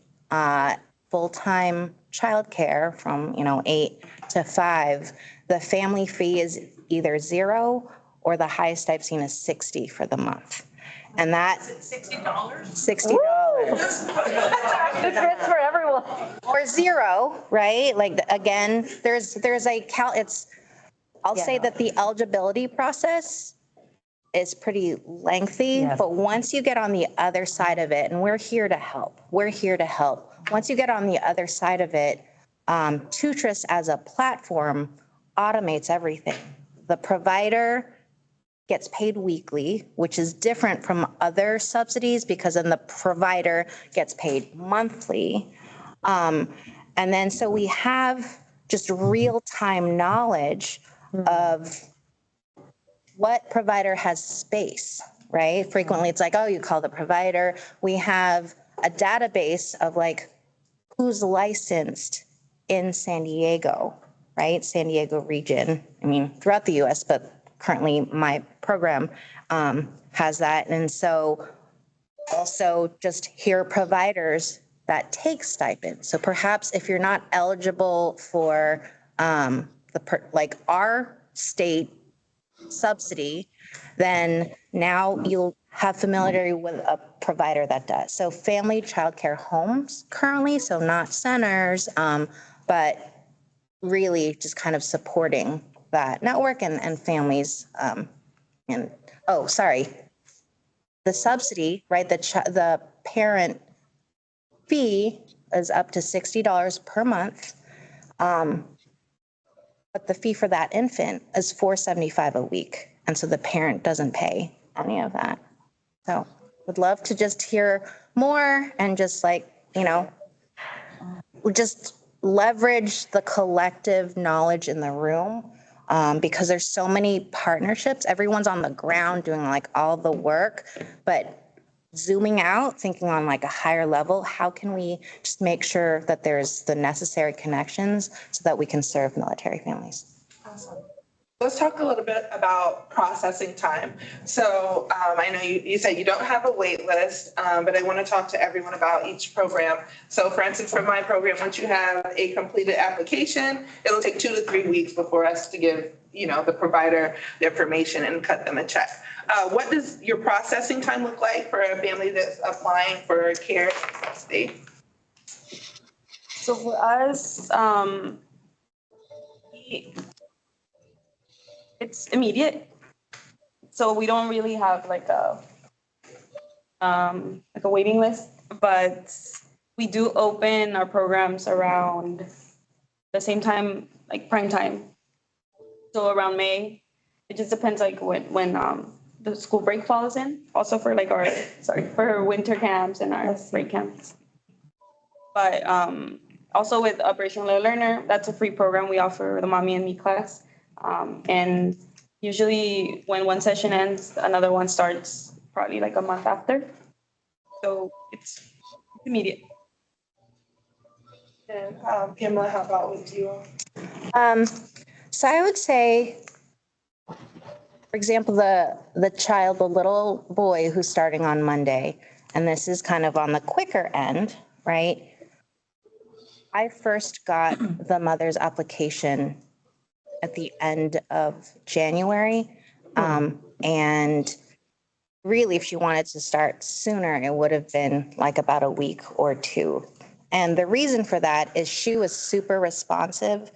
full-time childcare from 8 to 5. The family fee is either $0 or the highest I've seen is $60 for the month. And that $60? $60. This fits for everyone. Or $0, right? Like, again, there's I'll say that the eligibility process is pretty lengthy, but once you get on the other side of it, and we're here to help. Once you get on the other side of it, TOOTRiS as a platform automates everything. The provider gets paid weekly, which is different from other subsidies because then the provider gets paid monthly. And then so we have just real-time knowledge of what provider has space, right? Frequently it's like, oh, you call the provider. We have a database of like who's licensed in San Diego, right? San Diego region. I mean, throughout the US, but currently my program has that. And so also just hear providers that take stipends. So perhaps if you're not eligible for like our state subsidy, then now you'll have familiarity with a provider that does. So family childcare homes currently, so not centers, but really just kind of supporting that network and families. And oh, sorry, the subsidy, right? The parent fee is up to $60 per month. But the fee for that infant is $475 a week. And so the parent doesn't pay any of that. So would love to just hear more and just just leverage the collective knowledge in the room because there's so many partnerships. Everyone's on the ground doing like all the work, but zooming out, thinking on like a higher level, how can we just make sure that there's the necessary connections so that we can serve military families? Awesome. Let's talk a little bit about processing time. So I know you said you don't have a wait list, but I want to talk to everyone about each program. So for instance, for my program, once you have a completed application, it'll take 2 to 3 weeks before us to give, the provider the information and cut them a check. What does your processing time look like for a family that's applying for care in the state? So for us, it's immediate. So we don't really have like a waiting list But we do open our programs around the same time, like prime time. So around May. It just depends like when the school break falls in. Also for like for winter camps and our break camps. But also with Operation Little Learner, that's a free program we offer the Mommy and Me class. And usually when one session ends, another one starts probably like a month after. So it's immediate. And Pamela, how about with you? So I would say, for example, the little boy who's starting on Monday, and this is kind of on the quicker end, right? I first got the mother's application at the end of January. And really, if she wanted to start sooner, it would have been like about a week or two. And the reason for that is she was super responsive.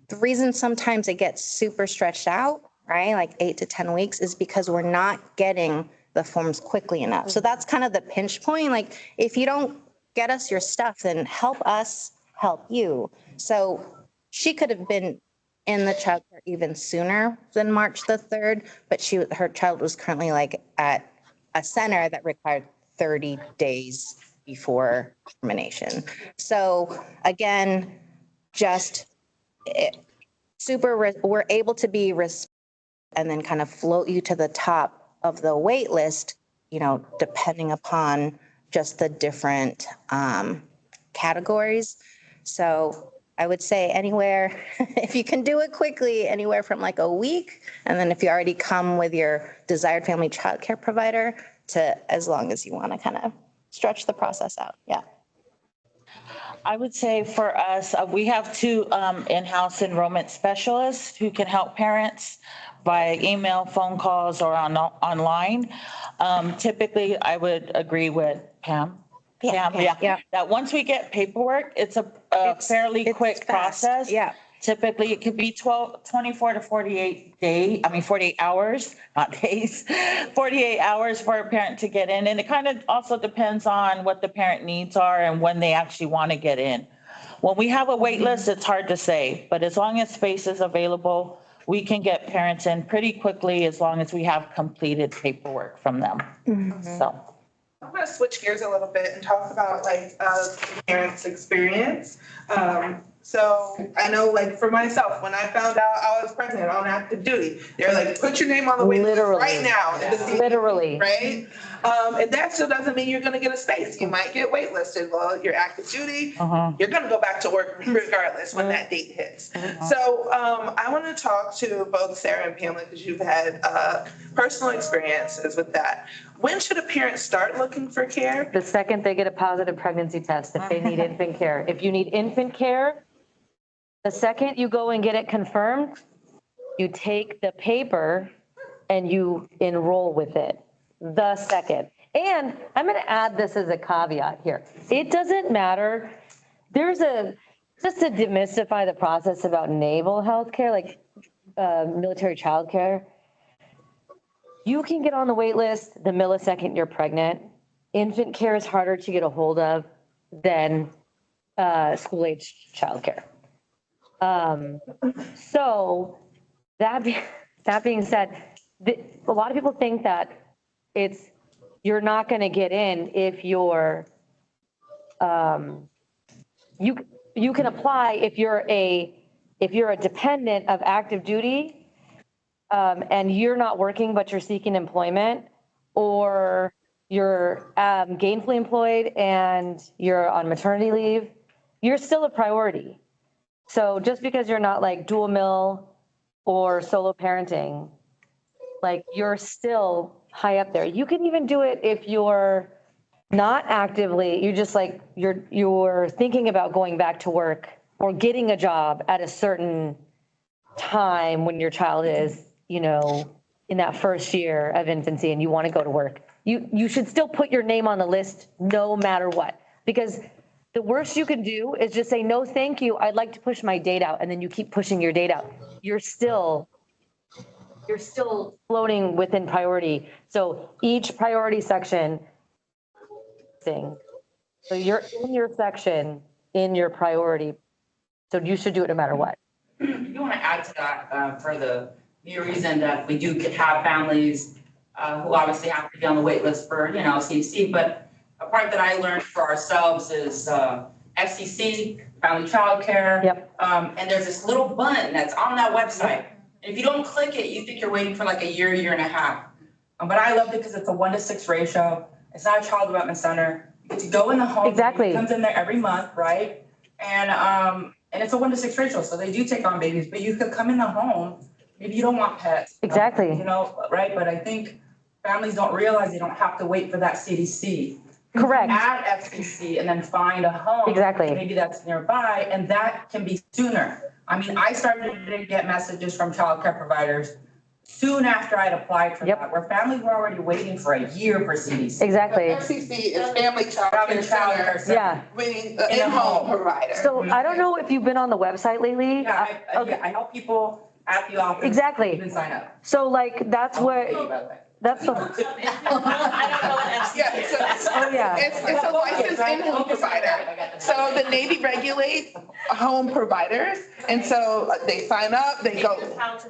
The reason sometimes it gets super stretched out, right, like 8 to 10 weeks, is because we're not getting the forms quickly enough. So that's kind of the pinch point. Like, if you don't get us your stuff, then help us help you. So she could have been in the childcare even sooner than March the 3rd, but her child was currently like at a center that required 30 days before termination. So again, just we're able to be and then kind of float you to the top of the wait list, depending upon just the different categories. So I would say anywhere, if you can do it quickly, anywhere from like a week. And then if you already come with your desired family childcare provider, to as long as you want to kind of stretch the process out. Yeah. I would say for us, we have 2 in-house enrollment specialists who can help parents by email, phone calls, or online. Typically, I would agree with Pam. Yeah. That once we get paperwork, it's a fairly quick process. Yeah. Typically, it could be 24 to 48 hours, not days, 48 hours for a parent to get in. And it kind of also depends on what the parent needs are and when they actually want to get in. When we have a wait list, it's hard to say, but as long as space is available, we can get parents in pretty quickly as long as we have completed paperwork from them. So. I'm going to switch gears a little bit and talk about like the parents' experience. So I know, like, for myself, when I found out I was pregnant on active duty, they're like, put your name on the wait list right now. Literally. Right? And that still doesn't mean you're going to get a space. You might get waitlisted. Well, you're active duty. You're going to go back to work regardless when that date hits. So I want to talk to both Sarah and Pamela, because you've had personal experiences with that. When should a parent start looking for care? The second they get a positive pregnancy test, if they need infant care. If you need infant care, the second you go and get it confirmed, you take the paper and you enroll with it. The second. And I'm going to add this as a caveat here. It doesn't matter. Just to demystify the process about naval healthcare, like military childcare, you can get on the wait list the millisecond you're pregnant. Infant care is harder to get a hold of than school-age childcare. So that being said, a lot of people think that you're not going to get in if you're you can apply if you're a dependent of active duty and you're not working but you're seeking employment, or you're gainfully employed and you're on maternity leave, you're still a priority. So just because you're not like dual mill or solo parenting, like you're still high up there. You can even do it if you're not actively, you just like you're thinking about going back to work or getting a job at a certain time when your child is, in that first year of infancy and you want to go to work. You should still put your name on the list no matter what, because the worst you can do is just say, no, thank you. I'd like to push my date out. And then you keep pushing your date out. You're still floating within priority. So each priority section So you're in your section, in your priority. So you should do it no matter what. I do want to add to that for the mere reason that we do have families who obviously have to be on the wait list for, CDC, but a part that I learned for ourselves is FCC, Family Childcare. Yep. And there's this little button that's on that website. And if you don't click it, you think you're waiting for like a year and a half. But I loved it because it's a 1-to-6 ratio. It's not a child development center. You get to go in the home. Exactly. It comes in there every month, right? And it's a 1-to-6 ratio, so they do take on babies, but you could come in the home, maybe you don't want pets. Exactly. Right? But I think families don't realize they don't have to wait for that CDC. Correct. At FCC and then find a home. Exactly. Maybe that's nearby, and that can be sooner. I mean, I started to get messages from childcare providers soon after I'd applied for that, where families were already waiting for a year for CDC. Exactly. FCC is Family Childcare Center. Yeah. Meaning the in-home provider. So I don't know if you've been on the website lately. Yeah, I help people at the office. Exactly. Even sign up. So like, that's what, that's the. Yeah, Oh, yeah. It's a licensed in-home provider. So the Navy regulates home providers, and so they sign up, they go.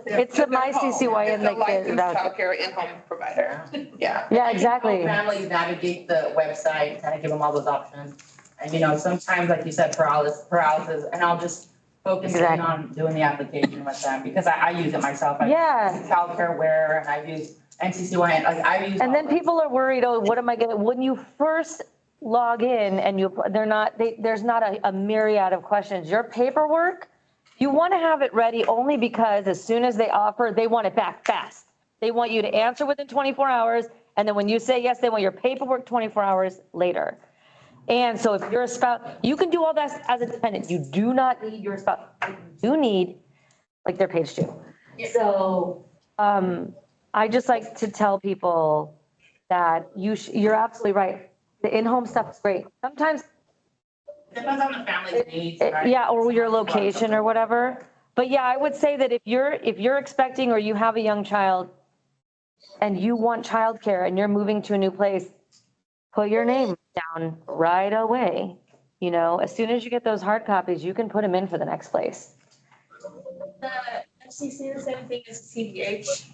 It's a MyCCYN, It's a like licensed the. childcare in-home provider. Yeah. Yeah, exactly. Families navigate the website, kind of give them all those options. And sometimes, like you said, paralysis, and I'll just focus in on doing the application with them because I use it myself. Yeah. I use Childcare Aware, and I use NCCYN, like I use. And then people are worried, oh, what am I gonna, when you first log in and there's not a myriad of questions. Your paperwork, you want to have it ready only because as soon as they offer, they want it back fast. They want you to answer within 24 hours. And then when you say yes, they want your paperwork 24 hours later. And so if you're a spouse, you can do all that as a dependent. You do not need your spouse. You do need like their page 2. So I just like to tell people that you're absolutely right. The in-home stuff is great. Sometimes. Depends on the family's needs, right? Yeah, or your location or whatever. But yeah, I would say that if you're expecting or you have a young child and you want childcare and you're moving to a new place, put your name down right away. As soon as you get those hard copies, you can put them in for the next place. The FCC, the same thing as CDH.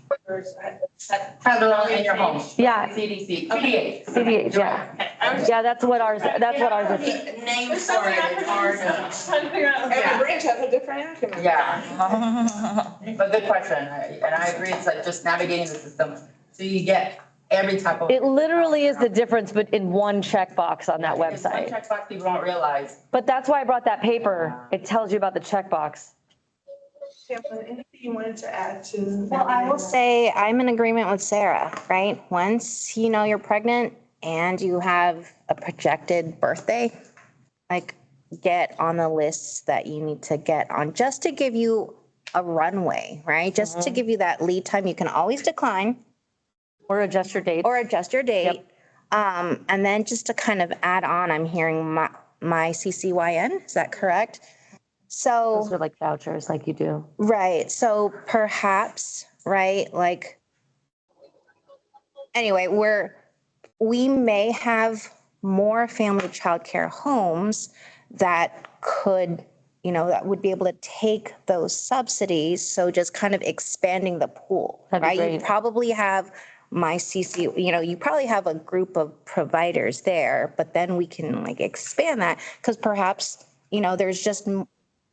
Federal in your home. Yeah. CDC, CDH. CDH, yeah. Yeah, that's what ours is. Names for it, it's hard to. Every branch has a different acronym. Yeah. But good question, and I agree, it's like just navigating the system, so you get every type of. It literally is the difference, but in one checkbox on that website. One checkbox people don't realize. But that's why I brought that paper. It tells you about the checkbox. Pamela, anything you wanted to add to? Well, I will say I'm in agreement with Sarah, right? Once you know you're pregnant and you have a projected birthday, like get on the lists that you need to get on just to give you a runway, right? Just to give you that lead time. You can always decline. Or adjust your date. Yep. And then just to kind of add on, I'm hearing my CCYN, is that correct? So. Those are like vouchers like you do. Right. So perhaps, right, like, anyway, we may have more family childcare homes that could, that would be able to take those subsidies. So just kind of expanding the pool, right? You probably have my CC, you probably have a group of providers there, but then we can like expand that because perhaps, there's just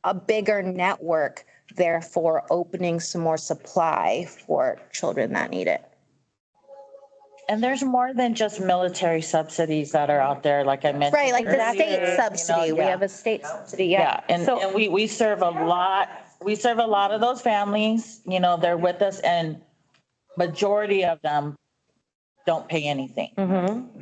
a bigger network, therefore opening some more supply for children that need it. And there's more than just military subsidies that are out there, like I mentioned. Right, like the state subsidy. We have a state subsidy, Yeah, and we serve a lot of those families, they're with us, and majority of them don't pay anything.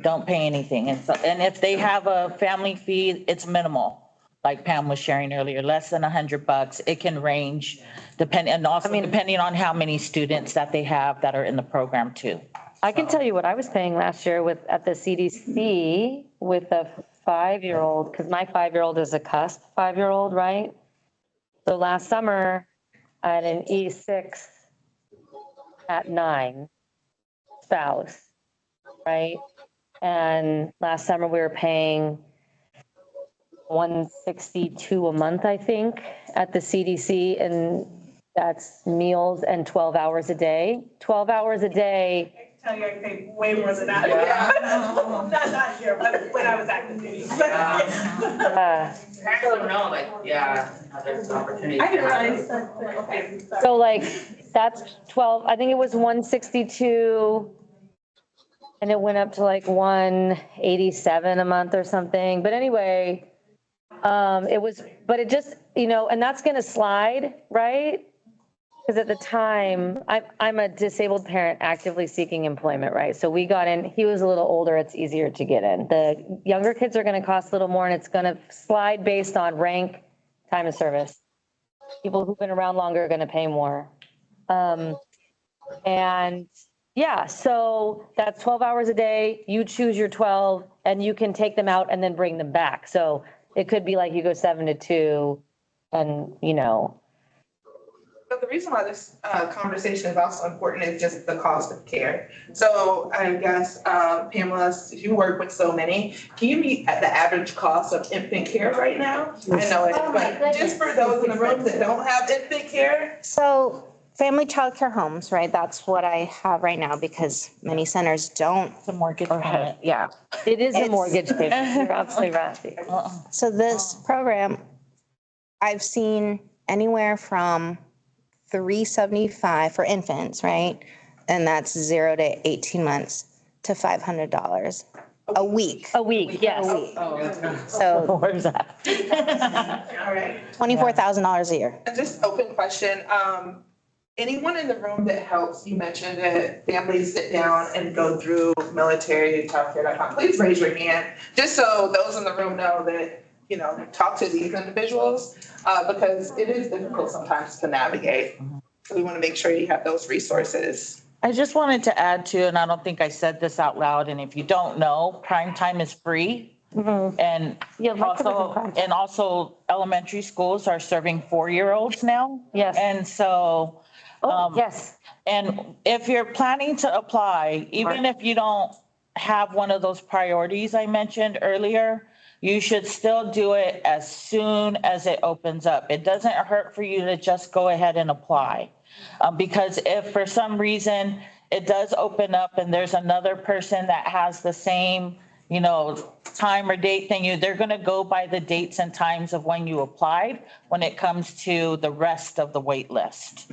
Don't pay anything. And if they have a family fee, it's minimal. Like Pam was sharing earlier, less than $100. It can range depending on how many students that they have that are in the program too. I can tell you what I was paying last year at the CDC with a 5-year-old, because my 5-year-old is a cusp 5-year-old, right? So last summer I had an E6 at 9 spouse, right? And last summer we were paying 162 a month, I think, at the CDC, and that's meals and 12 hours a day. 12 hours a day. I can tell you I paid way more than that. Yeah. Not here, but when I was active duty. I don't know, like, yeah, there's opportunities. I didn't realize that. Okay. So like, that's 12, I think it was 162. And it went up to like 187 a month or something. But anyway, it was, but it just, and that's gonna slide, right? Because at the time, I'm a disabled parent actively seeking employment, right? So we got in, he was a little older, it's easier to get in. The younger kids are gonna cost a little more, and it's gonna slide based on rank, time of service. People who've been around longer are gonna pay more. And yeah, so that's 12 hours a day. You choose your 12 and you can take them out and then bring them back. So it could be like you go 7 to 2 and, So the reason why this conversation is also important is just the cost of care. So I guess, Pamela, you work with so many, can you meet at the average cost of infant care right now? I know it, but just for those in the room that don't have infant care. So family childcare homes, right? That's what I have right now because many centers don't. The mortgage payment. Yeah. it is a mortgage payment. You're absolutely right. So this program, I've seen anywhere from $375 for infants, right? And that's 0 to 18 months to $500 a week. A week, yes. So Where's that? All right. $24,000 a year. And just open question, anyone in the room that helps, you mentioned that families sit down and go through militarychildcare.com, please raise your hand, just so those in the room know that, talk to these individuals, because it is difficult sometimes to navigate. So we want to make sure you have those resources. I just wanted to add to, and I don't think I said this out loud, and if you don't know, prime time is free. And also elementary schools are serving 4-year-olds now. Yes. And so, yes. And if you're planning to apply, even if you don't have one of those priorities I mentioned earlier, you should still do it as soon as it opens up. It doesn't hurt for you to just go ahead and apply. Because if for some reason it does open up and there's another person that has the same, time or date thing, they're gonna go by the dates and times of when you applied when it comes to the rest of the wait list.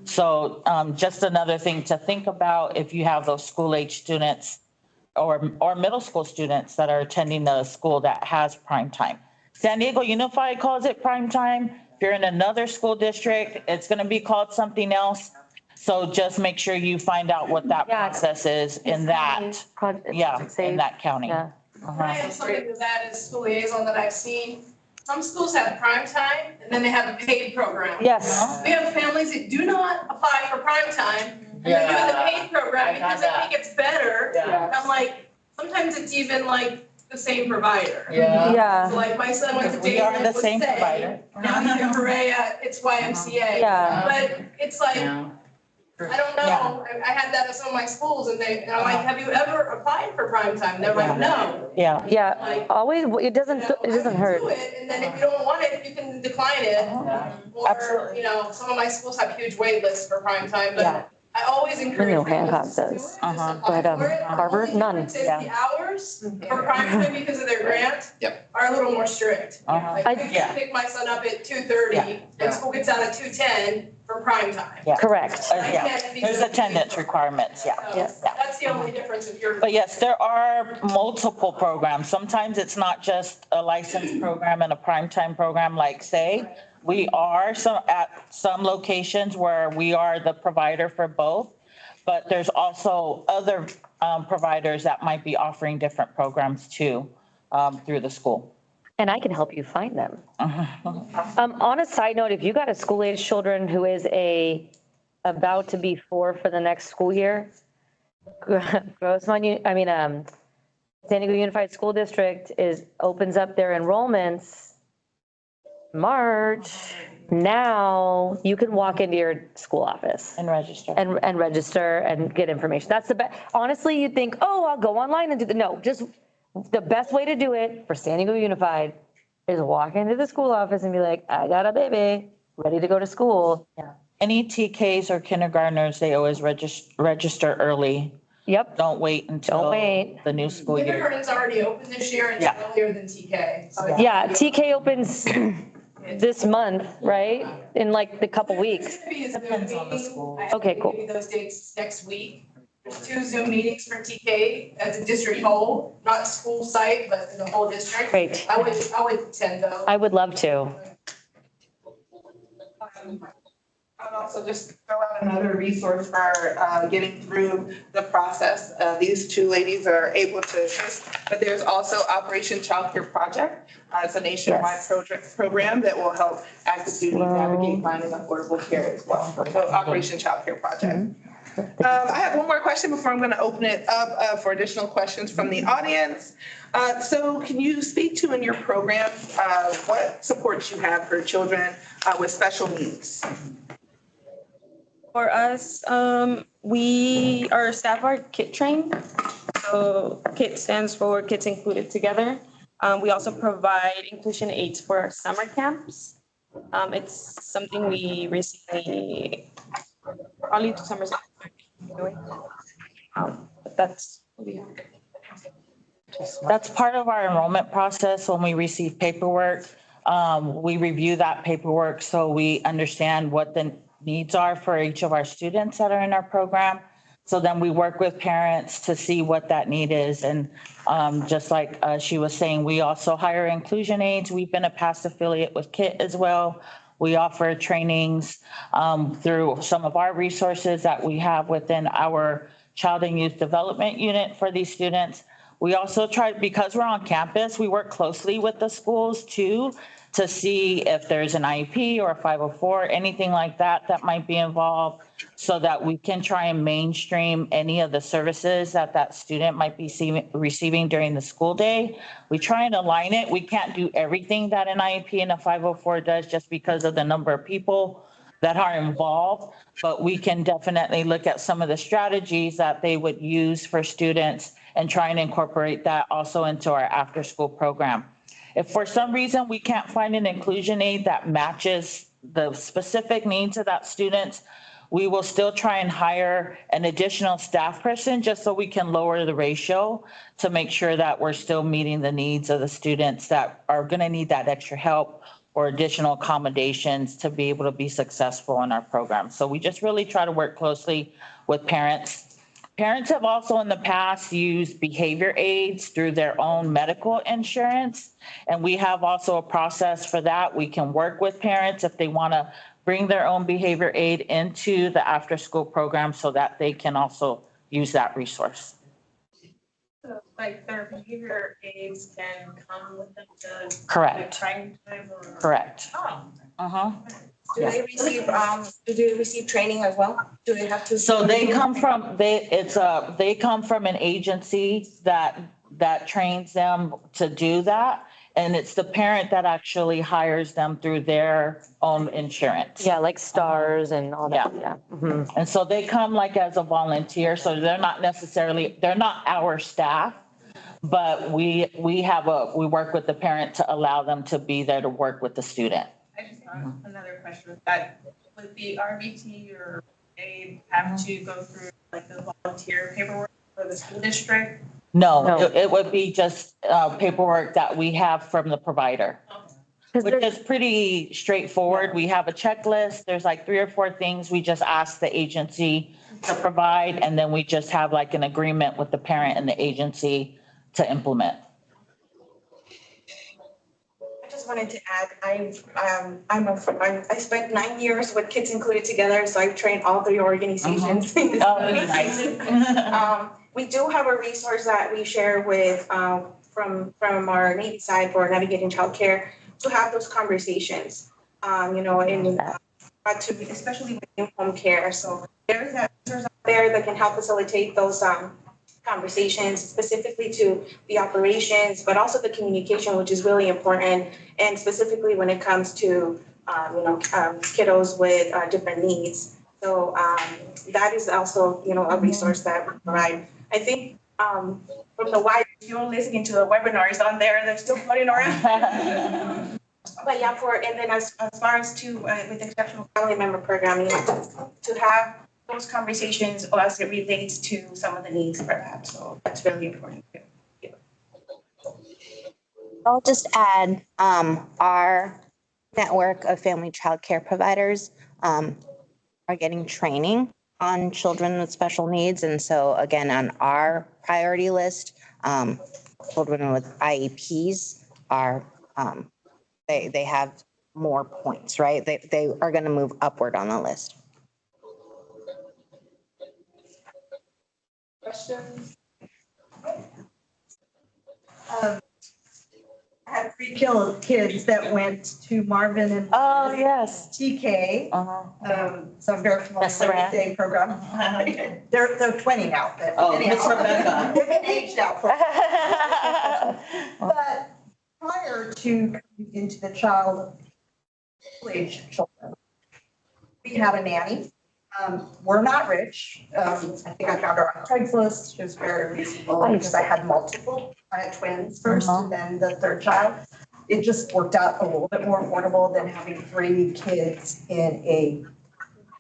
So just another thing to think about if you have those school-age students or middle school students that are attending the school that has prime time. San Diego Unified calls it prime time. If you're in another school district, it's gonna be called something else. So just make sure you find out what that process is in that, in that county. I have something to that as school liaison that I've seen. Some schools have prime time and then they have a paid program. Yes. We have families that do not apply for prime time and they're doing the paid program because they think it's better. I'm like, sometimes it's even like the same provider. Yeah. So like my son went to We are David, the same provider. now he's in Korea, it's YMCA. Yeah. But it's like, I don't know, I had that at some of my schools and I'm like, have you ever applied for prime time? And they're like, no. Yeah, always, it doesn't hurt. Do it, and then if you don't want it, you can decline it. Or, some of my schools have huge wait lists for prime time, but I always encourage. Hancock does. But Harvard, none. The hours for prime time because of their grant are a little more strict. Like, I can pick my son up at 2:30 and school gets out at 2:10 for prime time. Correct. There's attendance requirements, So that's the only difference if you're. But yes, there are multiple programs. Sometimes it's not just a licensed program and a primetime program like say. We are at some locations where we are the provider for both, but there's also other providers that might be offering different programs too through the school. And I can help you find them. On a side note, if you got a school-age children who is about to be 4 for the next school year, San Diego Unified School District opens up their enrollments March. Now you can walk into your school office and register and register and get information. That's the best. Honestly, you'd think, oh, I'll go online and do no, just the best way to do it for San Diego Unified is walk into the school office and be like, I got a baby, ready to go to school. Yeah. Any TKs or kindergartners, they always register early. Yep. Don't wait until the new school year. Kindergarten's already open this year and it's earlier than TK. So it's- Yeah, TK opens this month, right? In like a couple weeks. Depends on the school. Okay, cool. Maybe those dates next week. There's 2 Zoom meetings for TK as a district whole, not school site, but the whole district. Great. I would attend those. I would love to. I would also just throw out another resource for getting through the process. These 2 ladies are able to assist, but there's also Operation Childcare Project. It's a nationwide program that will help active duty navigate finding affordable care as well. So Operation Childcare Project. I have one more question before I'm going to open it up for additional questions from the audience. So can you speak to in your program what supports you have for children with special needs? For us, our staff are KIT trained. So KIT stands for Kids Included Together. We also provide inclusion aids for our summer camps. It's something we recently, probably 2 summers ago. But that's what we have. That's part of our enrollment process when we receive paperwork. We review that paperwork so we understand what the needs are for each of our students that are in our program. So then we work with parents to see what that need is. And just like she was saying, we also hire inclusion aides. We've been a past affiliate with KIT as well. We offer trainings through some of our resources that we have within our Child and Youth Development Unit for these students. We also try, because we're on campus, we work closely with the schools too, to see if there's an IEP or a 504, anything like that that might be involved, so that we can try and mainstream any of the services that that student might be receiving during the school day. We try and align it. We can't do everything that an IEP and a 504 does just because of the number of people that are involved, but we can definitely look at some of the strategies that they would use for students and try and incorporate that also into our after-school program. If for some reason we can't find an inclusion aid that matches the specific needs of that student, we will still try and hire an additional staff person just so we can lower the ratio to make sure that we're still meeting the needs of the students that are going to need that extra help or additional accommodations to be able to be successful in our program. So we just really try to work closely with parents. Parents have also in the past used behavior aids through their own medical insurance. And we have also a process for that. We can work with parents if they want to bring their own behavior aid into the after-school program so that they can also use that resource. So like their behavior aids can come with them to. Correct. Trying time or. Correct. Oh. Uh-huh. Do they receive training as well? Do they have to? So they come from, they come from an agency that trains them to do that. And it's the parent that actually hires them through their own insurance. Yeah, like stars and all that. Yeah. Mhm. And so they come like as a volunteer, so they're not our staff, but we work with the parent to allow them to be there to work with the student. I just have another question with that. Would the RBT or aid have to go through like the volunteer paperwork for the school district? No, it would be just paperwork that we have from the provider, which is pretty straightforward. We have a checklist. There's like 3 or 4 things we just ask the agency to provide, and then we just have like an agreement with the parent and the agency to implement. I just wanted to add, I spent 9 years with Kids Included Together, so I've trained all 3 organizations. Oh, nice. We do have a resource that we share with, from our Navy side for navigating childcare to have those conversations, especially with new home care. So there's that resource out there that can help facilitate those conversations specifically to the operations, but also the communication, which is really important. And specifically when it comes to, kiddos with different needs. So that is also, a resource that we provide. I think from the wide, you're listening to the webinars on there, they're still floating around. But yeah, and then as far as with exceptional family member programming, to have those conversations as it relates to some of the needs for that. So that's really important too. I'll just add, our network of family childcare providers are getting training on children with special needs. And so again, on our priority list, children with IEPs are, they have more points, right? They are going to move upward on the list. Questions? I had 3 kids that went to Marvin and TK. So I'm very familiar with the day program. They're 20 now, but anyhow. Miss Rebecca. They're aged out. But prior to coming into the child age children, we had a nanny. We're not rich. I think I found her on Craigslist. She was very reasonable because I had multiple. I had twins first and then the third child. It just worked out a little bit more affordable than having 3 kids in a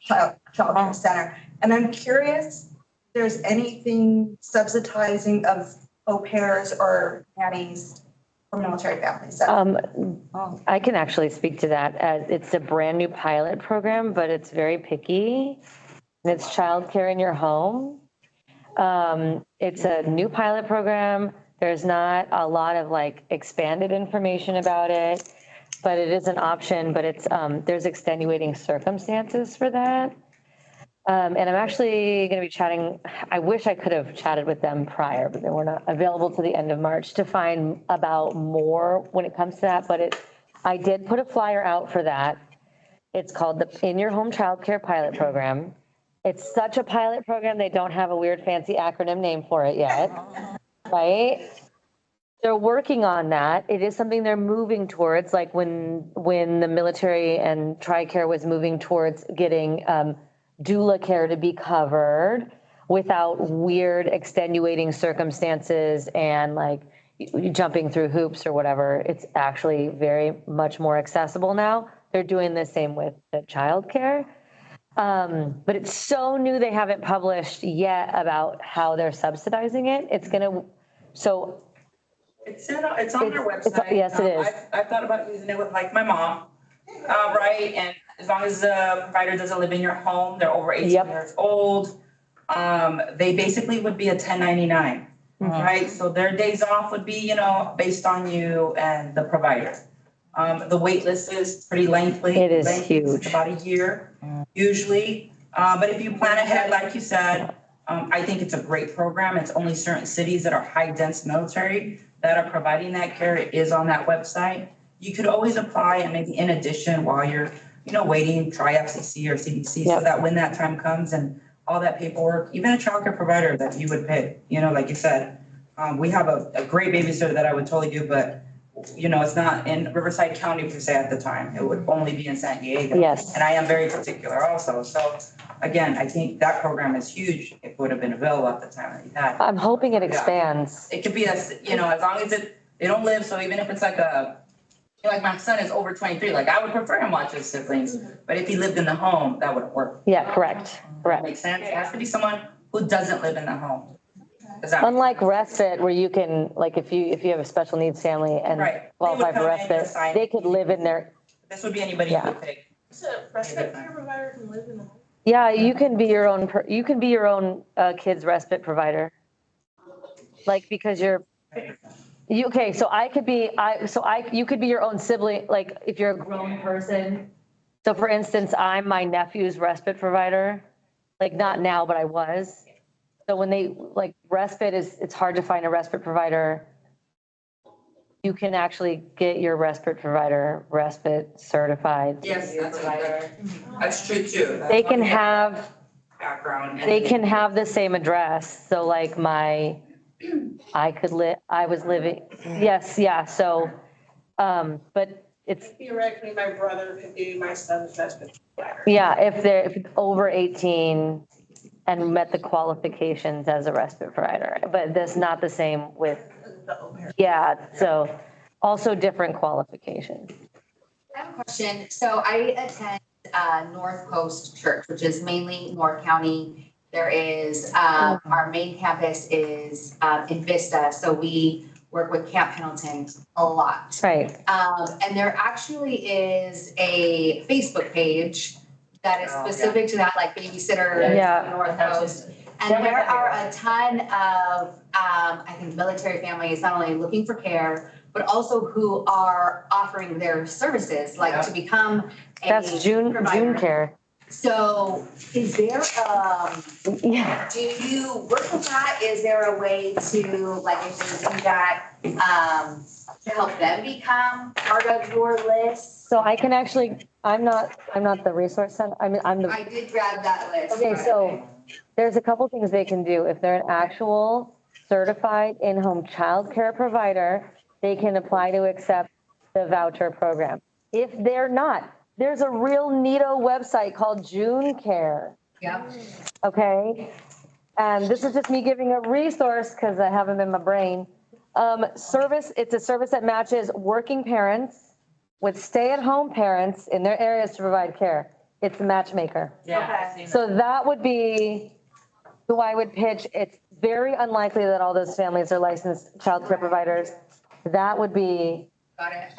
child care center. And I'm curious if there's anything subsidizing of au pairs or nannies for military families. I can actually speak to that. It's a brand new pilot program, but it's very picky. And it's childcare in your home. It's a new pilot program. There's not a lot of like expanded information about it, but it is an option, but it's, there's extenuating circumstances for that. And I'm actually going to be chatting. I wish I could have chatted with them prior, but they were not available to the end of March to find about more when it comes to that. But I did put a flyer out for that. It's called the In Your Home Childcare Pilot Program. It's such a pilot program, they don't have a weird fancy acronym name for it yet, right? They're working on that. It is something they're moving towards, like when the military and TRICARE was moving towards getting doula care to be covered without weird extenuating circumstances and like jumping through hoops or whatever. It's actually very much more accessible now. They're doing the same with the childcare. But it's so new, they haven't published yet about how they're subsidizing it. It's on their website. Yes, it is. I've thought about using it with like my mom, right? And as long as the provider doesn't live in your home, they're over 18 years old, they basically would be a 1099, right? So their days off would be, based on you and the provider. The wait list is pretty lengthy. It is huge. It's about a year, usually. But if you plan ahead, like you said, I think it's a great program. It's only certain cities that are high dense military that are providing that care. It is on that website. You could always apply and maybe in addition while you're, waiting, try FCC or CDC so that when that time comes and all that paperwork, even a childcare provider that you would pay, like you said, we have a great babysitter that I would totally do, but it's not in Riverside County per se at the time. It would only be in San Diego. Yes. And I am very particular also. So again, I think that program is huge. It would have been available at the time that you had. I'm hoping it expands. It could be as long as they don't live. So even if it's like like my son is over 23, like I would prefer him watch his siblings. But if he lived in the home, that wouldn't work. Yeah, correct. Makes sense. It has to be someone who doesn't live in the home. Unlike respite, where you can, like, if you have a special needs family and qualify for respite, they could live in their. This would be anybody who would take. So respite care provider can live in the home? Yeah, you can be your own. You can be your own kid's respite provider. Like because okay. So I could be. You could be your own sibling. Like if you're a grown person. So for instance, I'm my nephew's respite provider. Like not now, but I was. So when they like respite it's hard to find a respite provider. You can actually get your respite provider respite certified. Yes, that's true too. They can have background. They can have the same address. So like I was living. Yes, yeah. So, but it's theoretically my brother could be my son's respite provider. Yeah, if they're over 18. and met the qualifications as a respite provider, but that's not the same with, yeah, so also different qualifications. I have a question. So I attend North Coast Church, which is mainly North County. There is, our main campus is in Vista, so we work with Camp Pendleton a lot. Right. And there actually is a Facebook page that is specific to that, like babysitters in North Coast. And there are a ton of, I think, military families not only looking for care, but also who are offering their services, like to become a That's June Care. So is there, do you work with that? Is there a way to, like, if they do that, to help them become part of your list? So I can actually, I'm not the resource center, I did grab that list. Okay, so there's a couple things they can do. If they're an actual certified in-home childcare provider, they can apply to accept the voucher program. If they're not, there's a real neato website called June Care. Yeah. Okay, and this is just me giving a resource because I have them in my brain. It's a service that matches working parents with stay-at-home parents in their areas to provide care. It's a matchmaker. Yeah. Okay. So that would be who I would pitch. It's very unlikely that all those families are licensed childcare providers. That would be. Got it.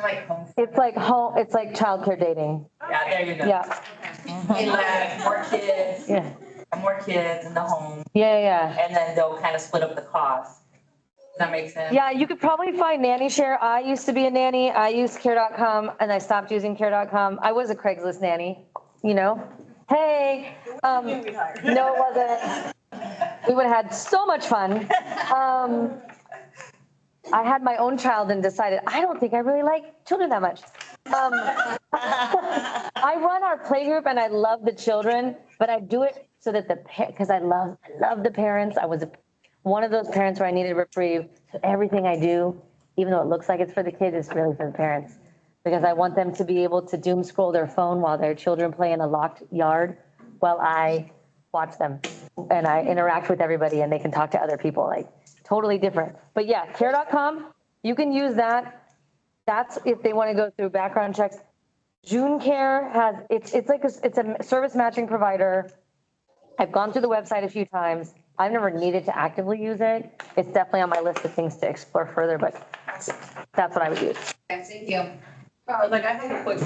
It's like childcare dating. Yeah, there you go. Yeah. And like more kids. Yeah. More kids in the home. Yeah. And then they'll kind of split up the cost. Does that make sense? Yeah, you could probably find Nanny Share. I used to be a nanny. I used care.com and I stopped using care.com. I was a Craigslist nanny, you know? Hey, no, it wasn't. We would have had so much fun. I had my own child and decided, I don't think I really like children that much. I run our playgroup and I love the children, but I do it so that because I love the parents. I was one of those parents where I needed reprieve. So everything I do, even though it looks like it's for the kids, it's really for the parents. Because I want them to be able to doom scroll their phone while their children play in a locked yard while I watch them and I interact with everybody and they can talk to other people, like totally different. But yeah, care.com, you can use that. That's if they want to go through background checks. June Care has, it's a service matching provider. I've gone through the website a few times. I've never needed to actively use it. It's definitely on my list of things to explore further, but that's what I would use. Thank you. Like I have a quick,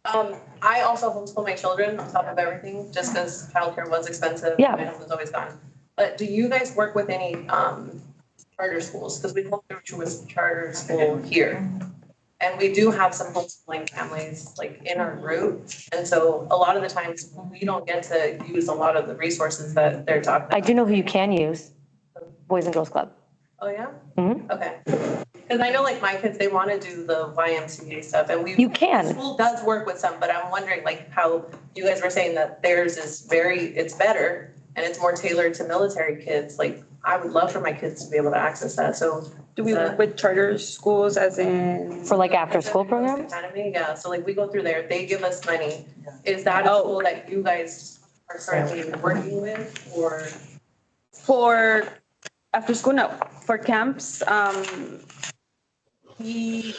I also homeschool my children on top of everything, just because childcare was expensive. Yeah. My husband's always gone. But do you guys work with any charter schools? Because we homeschool with charter school here. And we do have some homeschooling families like in our group. And so a lot of the times we don't get to use a lot of the resources that they're talking about. I do know who you can use, Boys and Girls Club. Oh, yeah? Mm-hmm. Okay. Because I know like my kids, they want to do the YMCA stuff and You can. School does work with some, but I'm wondering like how you guys were saying that theirs is it's better and it's more tailored to military kids. Like I would love for my kids to be able to access that. So do we work with charter schools as in? For like after school programs? Academy, yeah. So like we go through there, they give us money. Is that a school that you guys are currently working with or? For after school, no. For camps, we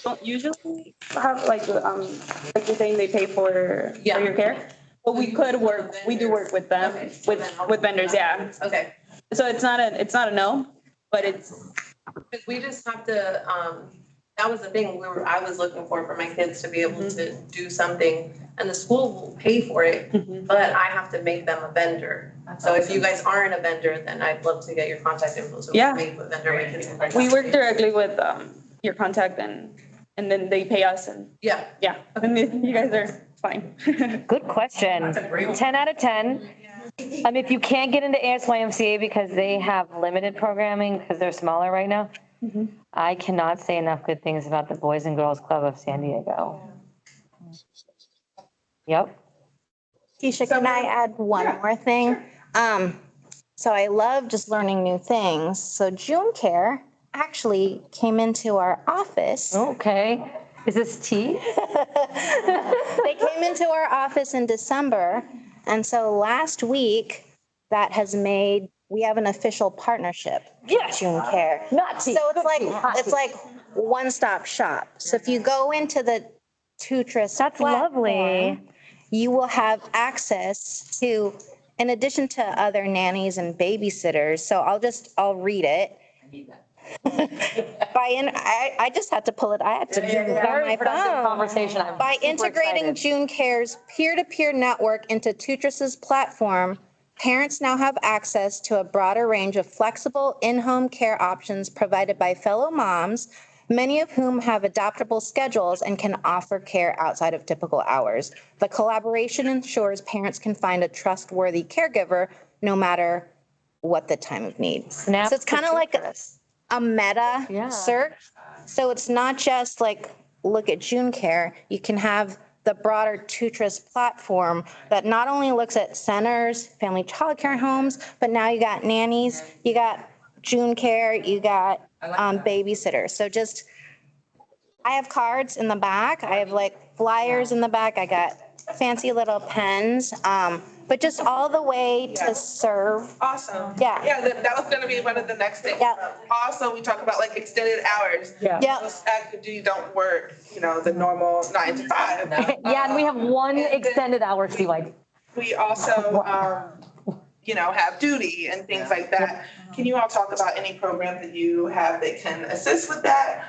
don't usually have like you're saying they pay for your care. But we could work, we do work with them, with vendors, yeah. Okay. So it's not a no, but it's. We just have to, that was the thing I was looking for my kids to be able to do something. And the school will pay for it, but I have to make them a vendor. So if you guys aren't a vendor, then I'd love to get your contact info. So Yeah. we put vendor my kids in. We work directly with your contact and then they pay us and. Yeah. And then you guys are fine. Good question. 10 out of 10. If you can't get into ASYMCA because they have limited programming because they're smaller right now, I cannot say enough good things about the Boys and Girls Club of San Diego. Yep. Keisha, can I add one more thing? So I love just learning new things. So June Care actually came into our office. Okay. Is this tea? They came into our office in December And so last week, that has made, we have an official partnership. Yes. June Care. Naughty. So it's like one-stop shop. So if you go into the TOOTRiS That's lovely. platform, you will have access to, in addition to other nannies and babysitters. So I'll read it. I just had to pull it. I had to Google it on my phone. Conversation. I'm By super integrating excited. June Care's peer-to-peer network into TOOTRIS's platform, parents now have access to a broader range of flexible in-home care options provided by fellow moms, many of whom have adaptable schedules and can offer care outside of typical hours. The collaboration ensures parents can find a trustworthy caregiver no matter what the time of need. So it's kind of like a meta search. So it's not just like, look at June Care. You can have the broader TOOTRiS platform that not only looks at centers, family childcare homes, but now you got nannies, you got June Care, you got babysitters. So just, I have cards in the back. I have like flyers in the back. I got fancy little pens. But just all the way to serve. Awesome. Yeah. Yeah, that was gonna be one of the next things. Yeah. Also, we talk about like extended hours. Yeah. Most active duty don't work, the normal 9 to 5. Yeah, and we have one extended hour, like. We also, have duty and things like that. Can you all talk about any programs that you have that can assist with that?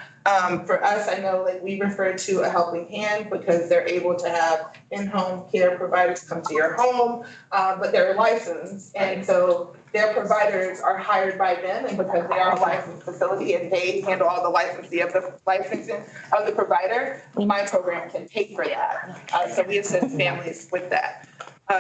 For us, I know like we refer to a helping hand because they're able to have in-home care providers come to your home, but they're licensed. And so their providers are hired by them, and because they are a licensed facility and they handle all the licensing of the provider, my program can pay for that. So we assist families with that.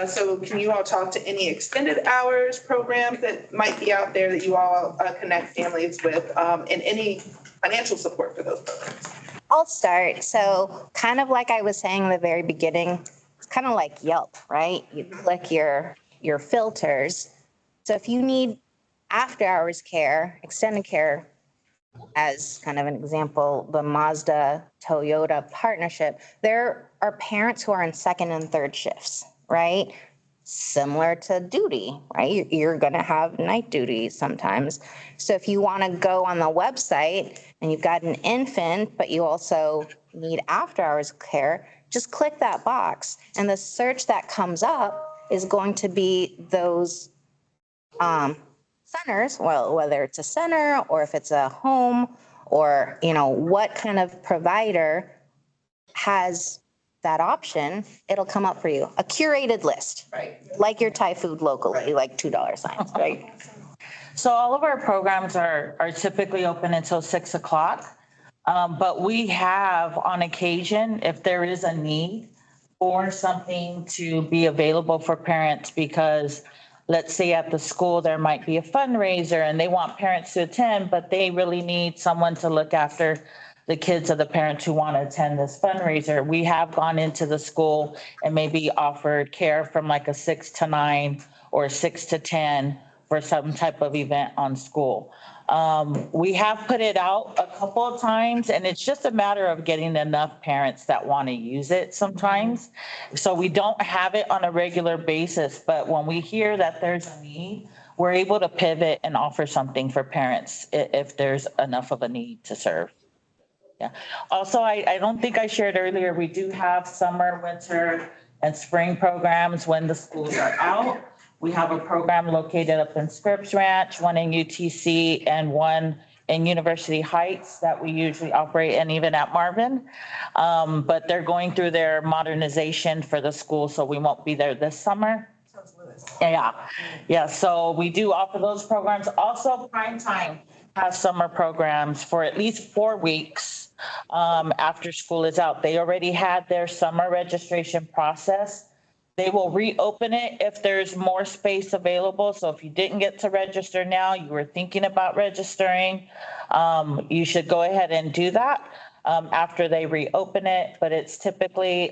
So can you all talk to any extended hours programs that might be out there that you all connect families with, and any financial support for those programs? I'll start. So kind of like I was saying in the very beginning, it's kind of like Yelp, right? You click your filters. So if you need after hours care, extended care, as kind of an example, the Mazda Toyota partnership, there are parents who are in second and third shifts, right? Similar to duty, right? You're going to have night duty sometimes. So if you want to go on the website and you've got an infant, but you also need after hours care, just click that box. And the search that comes up is going to be those centers, well, whether it's a center or if it's a home or, what kind of provider has that option, it'll come up for you. A curated list, right? Like your Thai food locally, like $2 signs, right? So all of our programs are typically open until 6 o'clock. But we have on occasion, if there is a need for something to be available for parents, because let's say at the school, there might be a fundraiser and they want parents to attend, but they really need someone to look after the kids of the parents who want to attend this fundraiser. We have gone into the school and maybe offered care from like a 6 to 9 or 6 to 10 for some type of event on school. We have put it out a couple of times, and it's just a matter of getting enough parents that want to use it sometimes. So we don't have it on a regular basis, but when we hear that there's a need, we're able to pivot and offer something for parents if there's enough of a need to serve. Yeah. Also, I don't think I shared earlier, we do have summer, winter, and spring programs when the schools are out. We have a program located up in Scripps Ranch, one in UTC, and one in University Heights that we usually operate, and even at Marvin. But they're going through their modernization for the school, so we won't be there this summer. Yeah. So we do offer those programs. Also, Prime Time has summer programs for at least 4 weeks after school is out. They already had their summer registration process. They will reopen it if there's more space available. So if you didn't get to register now, you were thinking about registering, you should go ahead and do that after they reopen it. But it's typically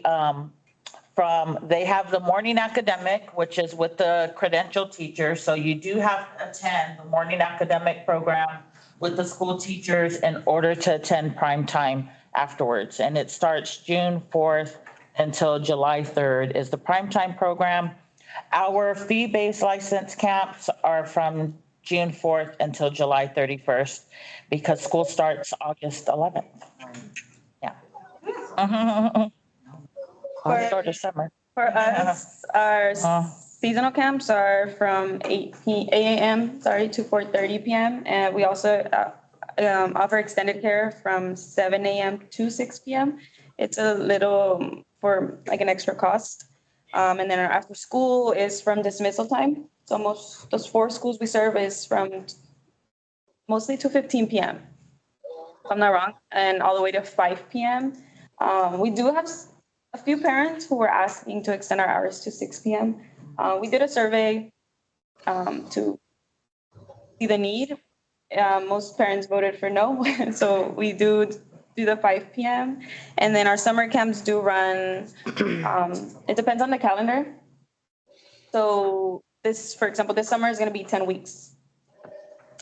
they have the morning academic, which is with the credentialed teacher. So you do have to attend the morning academic program with the school teachers in order to attend prime time afterwards. And it starts June 4th until July 3rd is the primetime program. Our fee-based license camps are from June 4th until July 31st because school starts August 11th. Yeah. Short of summer. For us, our seasonal camps are from 8 a.m. to 4:30 p.m. And we also offer extended care from 7 a.m. to 6 p.m. It's a little for like an extra cost. And then our after school is from dismissal time. So most, those 4 schools we serve is from mostly 2:15 p.m. if I'm not wrong, and all the way to 5 p.m. We do have a few parents who were asking to extend our hours to 6 p.m. We did a survey to see the need. Most parents voted for no, so we do the 5 p.m. And then our summer camps do run, it depends on the calendar. So this, for example, this summer is going to be 10 weeks.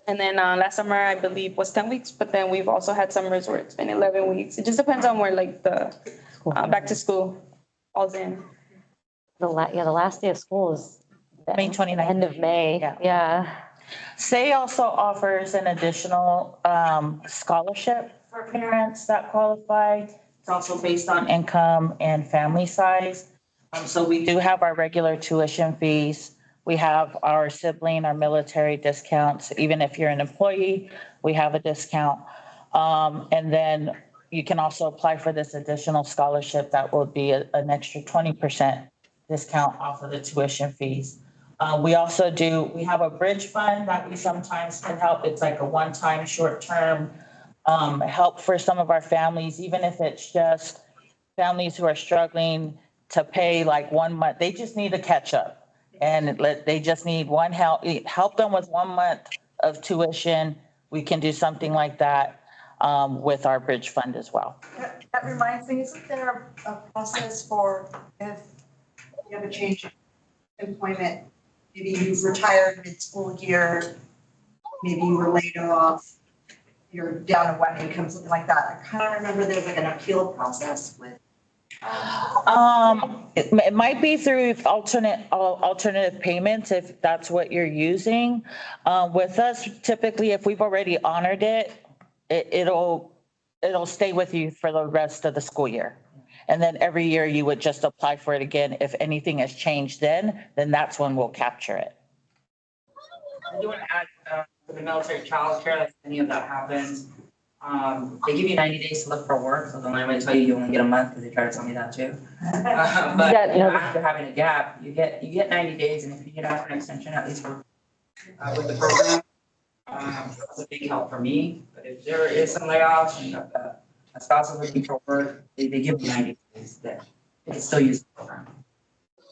And then last summer, I believe, was 10 weeks, but then we've also had summers where it's been 11 weeks. It just depends on where like the back to school falls in. The last day of school is May 29th. End of May. Yeah. SAY also offers an additional scholarship for parents that qualify. It's also based on income and family size. So we do have our regular tuition fees. We have our sibling, our military discounts. Even if you're an employee, we have a discount. And then you can also apply for this additional scholarship that will be an extra 20% discount off of the tuition fees. We also we have a bridge fund that we sometimes can help. It's like a one-time short-term help for some of our families, even if it's just families who are struggling to pay like 1 month. They just need to catch up. And they just need help them with 1 month of tuition. We can do something like that with our bridge fund as well. That reminds me, isn't there a process for if you have a change in employment? Maybe you've retired mid-school year, maybe you were laid off, you're down to 1 income, something like that. I kind of remember there's like an appeal process with. It might be through alternative payments if that's what you're using. With us, typically, if we've already honored it'll stay with you for the rest of the school year. And then every year you would just apply for it again. If anything has changed then that's when we'll capture it. I do want to add for the military childcare, if any of that happens, they give you 90 days to look for work, so they'll only tell you only get a month because they try to tell me that too. But after having a gap, you get 90 days, and if you get out an extension, at least with the program, that's a big help for me. But if there is some layoffs and a spouse is looking for work, they give you 90 days that they can still use the program.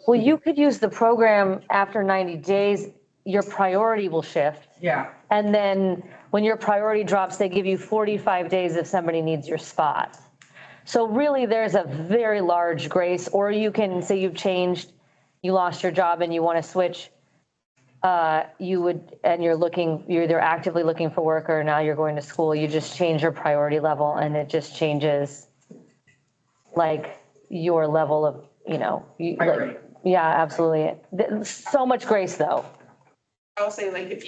Well, you could use the program after 90 days. Your priority will shift. Yeah. And then when your priority drops, they give you 45 days if somebody needs your spot. So really, there's a very large grace, or you can say you've changed, you lost your job and you want to switch. You're either actively looking for work or now you're going to school. You just change your priority level and it just changes like your level of, yeah, absolutely. So much grace though. I'll say like if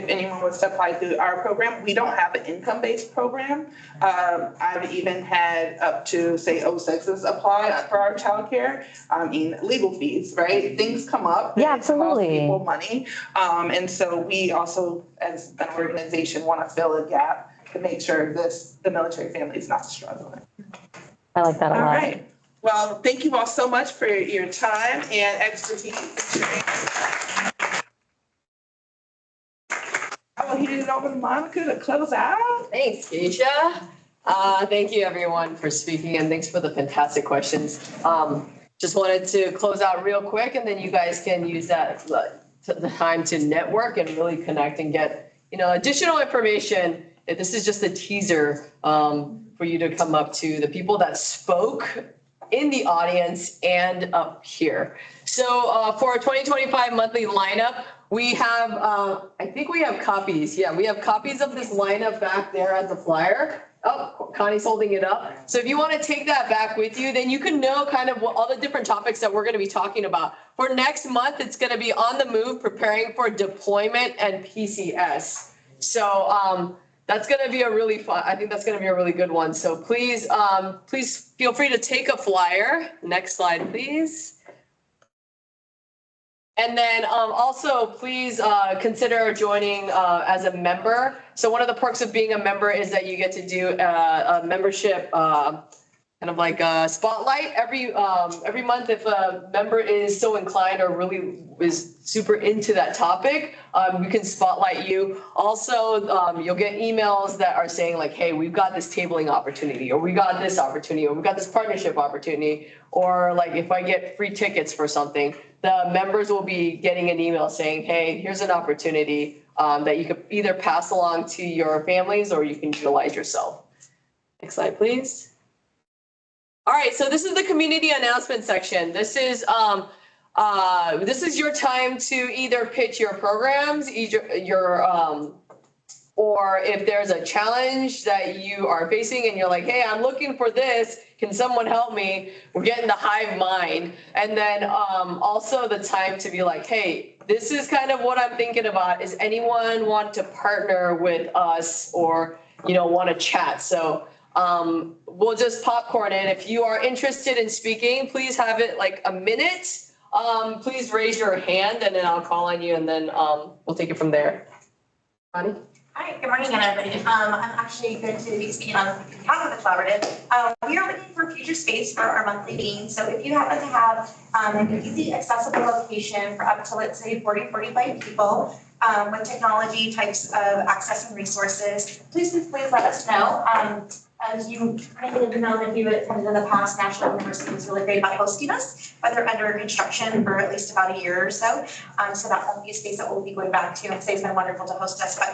anyone was to apply through our program, we don't have an income-based program. I've even had up to say 06s apply for our childcare. Legal fees, right? Things come up. Yeah, absolutely. It costs people money. And so we also, as an organization, want to fill a gap to make sure the military family is not struggling. I like that a lot. All right. Well, thank you all so much for your time and expertise. I will hand it over to Monica to close out. Thanks, Keisha. Thank you everyone for speaking and thanks for the fantastic questions. Just wanted to close out real quick and then you guys can use that the time to network and really connect and get, additional information. This is just a teaser for you to come up to the people that spoke in the audience and up here. So for our 2025 monthly lineup, we have, I think we have copies. Yeah, we have copies of this lineup back there at the flyer. Oh, Connie's holding it up. So if you want to take that back with you, then you can know kind of what all the different topics that we're going to be talking about. For next month, it's going to be on the move, preparing for deployment and PCS. So that's going to be a really fun, I think that's going to be a really good one. So please, please feel free to take a flyer. Next slide, please. And then also please consider joining as a member. So one of the perks of being a member is that you get to do a membership kind of like a spotlight every month. If a member is so inclined or really is super into that topic, we can spotlight you. Also, you'll get emails that are saying like, hey, we've got this tabling opportunity, or we got this opportunity, or we got this partnership opportunity, or like if I get free tickets for something, the members will be getting an email saying, hey, here's an opportunity that you could either pass along to your families or you can utilize yourself. Next slide, please. All right, so this is the community announcement section. This is your time to either pitch your programs, or if there's a challenge that you are facing and you're like, hey, I'm looking for this, can someone help me? We're getting the hive mind. And then also the time to be like, hey, this is kind of what I'm thinking about. Is anyone want to partner with us or, want to chat? So we'll just popcorn it. If you are interested in speaking, please have it like a minute. Please raise your hand and then I'll call on you and then we'll take it from there. Connie? Hi, good morning, everybody. I'm actually going to be speaking on behalf of the collaborative. We are looking for future space for our monthly meeting. So if you happen to have an easy, accessible location for up to, let's say, 40-45 people with technology types of access and resources, please let us know. As you maybe know that you attended in the past, National University was really great about hosting us, but they're under construction for at least about a year or so. So that won't be a space that we'll be going back to. And it's been wonderful to host us, but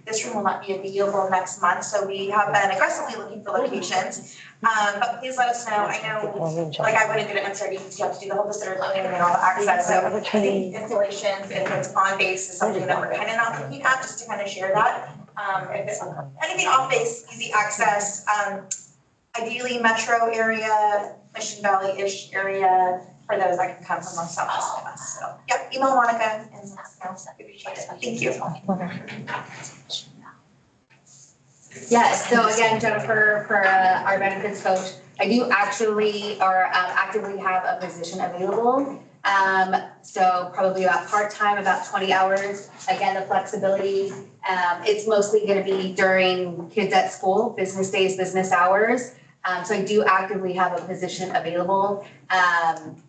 this room will not be available next month. So we have been aggressively looking for locations. But please let us know. I know, like I wouldn't get it necessarily because you have to do the whole visitor planning and all access. So I think installations, if it's on base, is something that we're kind of not looking at, just to kind of share that. If it's anything off base, easy access, ideally metro area, Mission Valley-ish area, for those that can come from the southwest. So, yeah, email Monica and appreciate it. Thank you. Yes, so again, Jennifer, for our benefits coach, I do actually or actively have a position available. So probably about part-time, about 20 hours. Again, the flexibility, it's mostly going to be during kids at school, business days, business hours. So I do actively have a position available.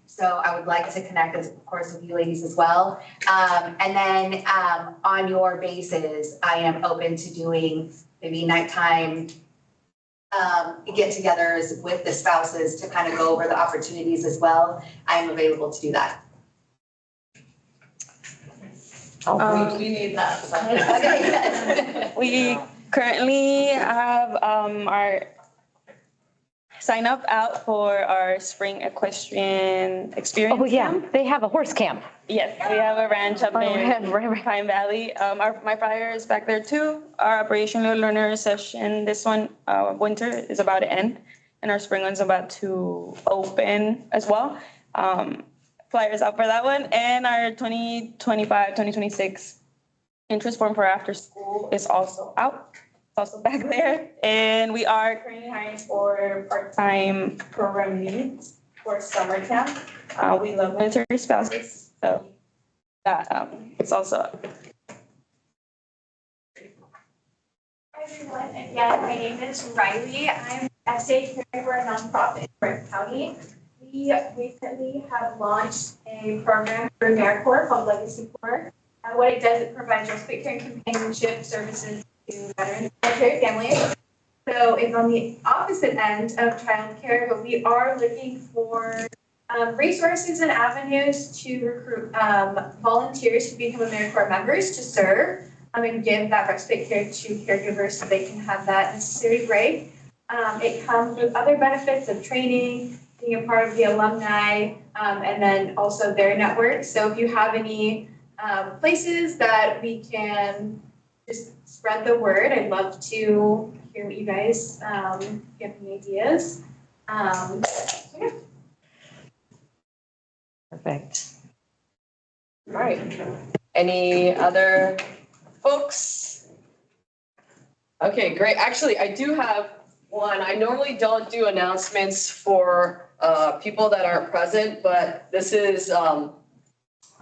So I would like to connect, of course, with you ladies as well. And then on your basis, I am open to doing maybe nighttime get-togethers with the spouses to kind of go over the opportunities as well. I am available to do that. We need that. We currently have our sign up out for our spring equestrian experience. Oh, yeah, camp. they have a horse camp. Yes, we have a ranch up in Pine Valley. My flyer is back there too. Our operational learner session, this one, winter is about to end, and our spring one's about to open as well. Flyers out for that one, and our 2025, 2026 interest form for after school is also out. It's also back there, and we are currently hiring for part-time program leads for summer camp. We love military spouses, so that it's also up. Hi everyone, again, my name is Riley. I'm SA caring for a nonprofit in Brick County. We recently have launched a program for AmeriCorps called Legacy Corps. What it does, it provides respite care and companionship services to veterans and military families. So it's on the opposite end of childcare, but we are looking for resources and avenues to recruit volunteers to become AmeriCorps members to serve and give that respite care to caregivers so they can have that necessary break. It comes with other benefits of training, being a part of the alumni, and then also their network. So if you have any places that we can just spread the word. I'd love to hear what you guys give me ideas. So yeah. Perfect. All right. Any other folks? Okay, great. Actually, I do have one. I normally don't do announcements for people that aren't present, but this is,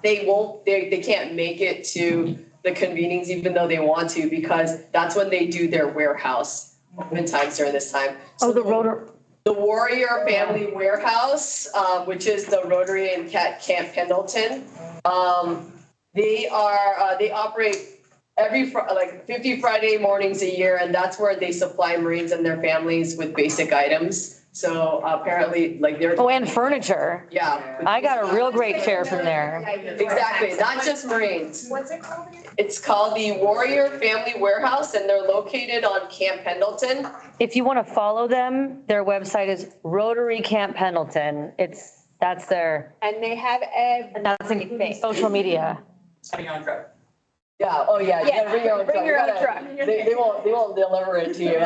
they can't make it to the convenings even though they want to, because that's when they do their warehouse oftentimes during this time. Oh, the Rotary. The Warrior Family Warehouse, which is the Rotary in Camp Pendleton. They operate like 50 Friday mornings a year, and that's where they supply Marines and their families with basic items. So apparently, like they're. Oh, and furniture. Yeah. I got a real great share from there. Exactly, not just Marines. What's it called? It's called the Warrior Family Warehouse, and they're located on Camp Pendleton. If you want to follow them, their website is Rotary Camp Pendleton. That's their. And they have And that's in social media. Yeah, oh yeah, you gotta bring your own truck. Bring your own truck. They won't deliver it to you.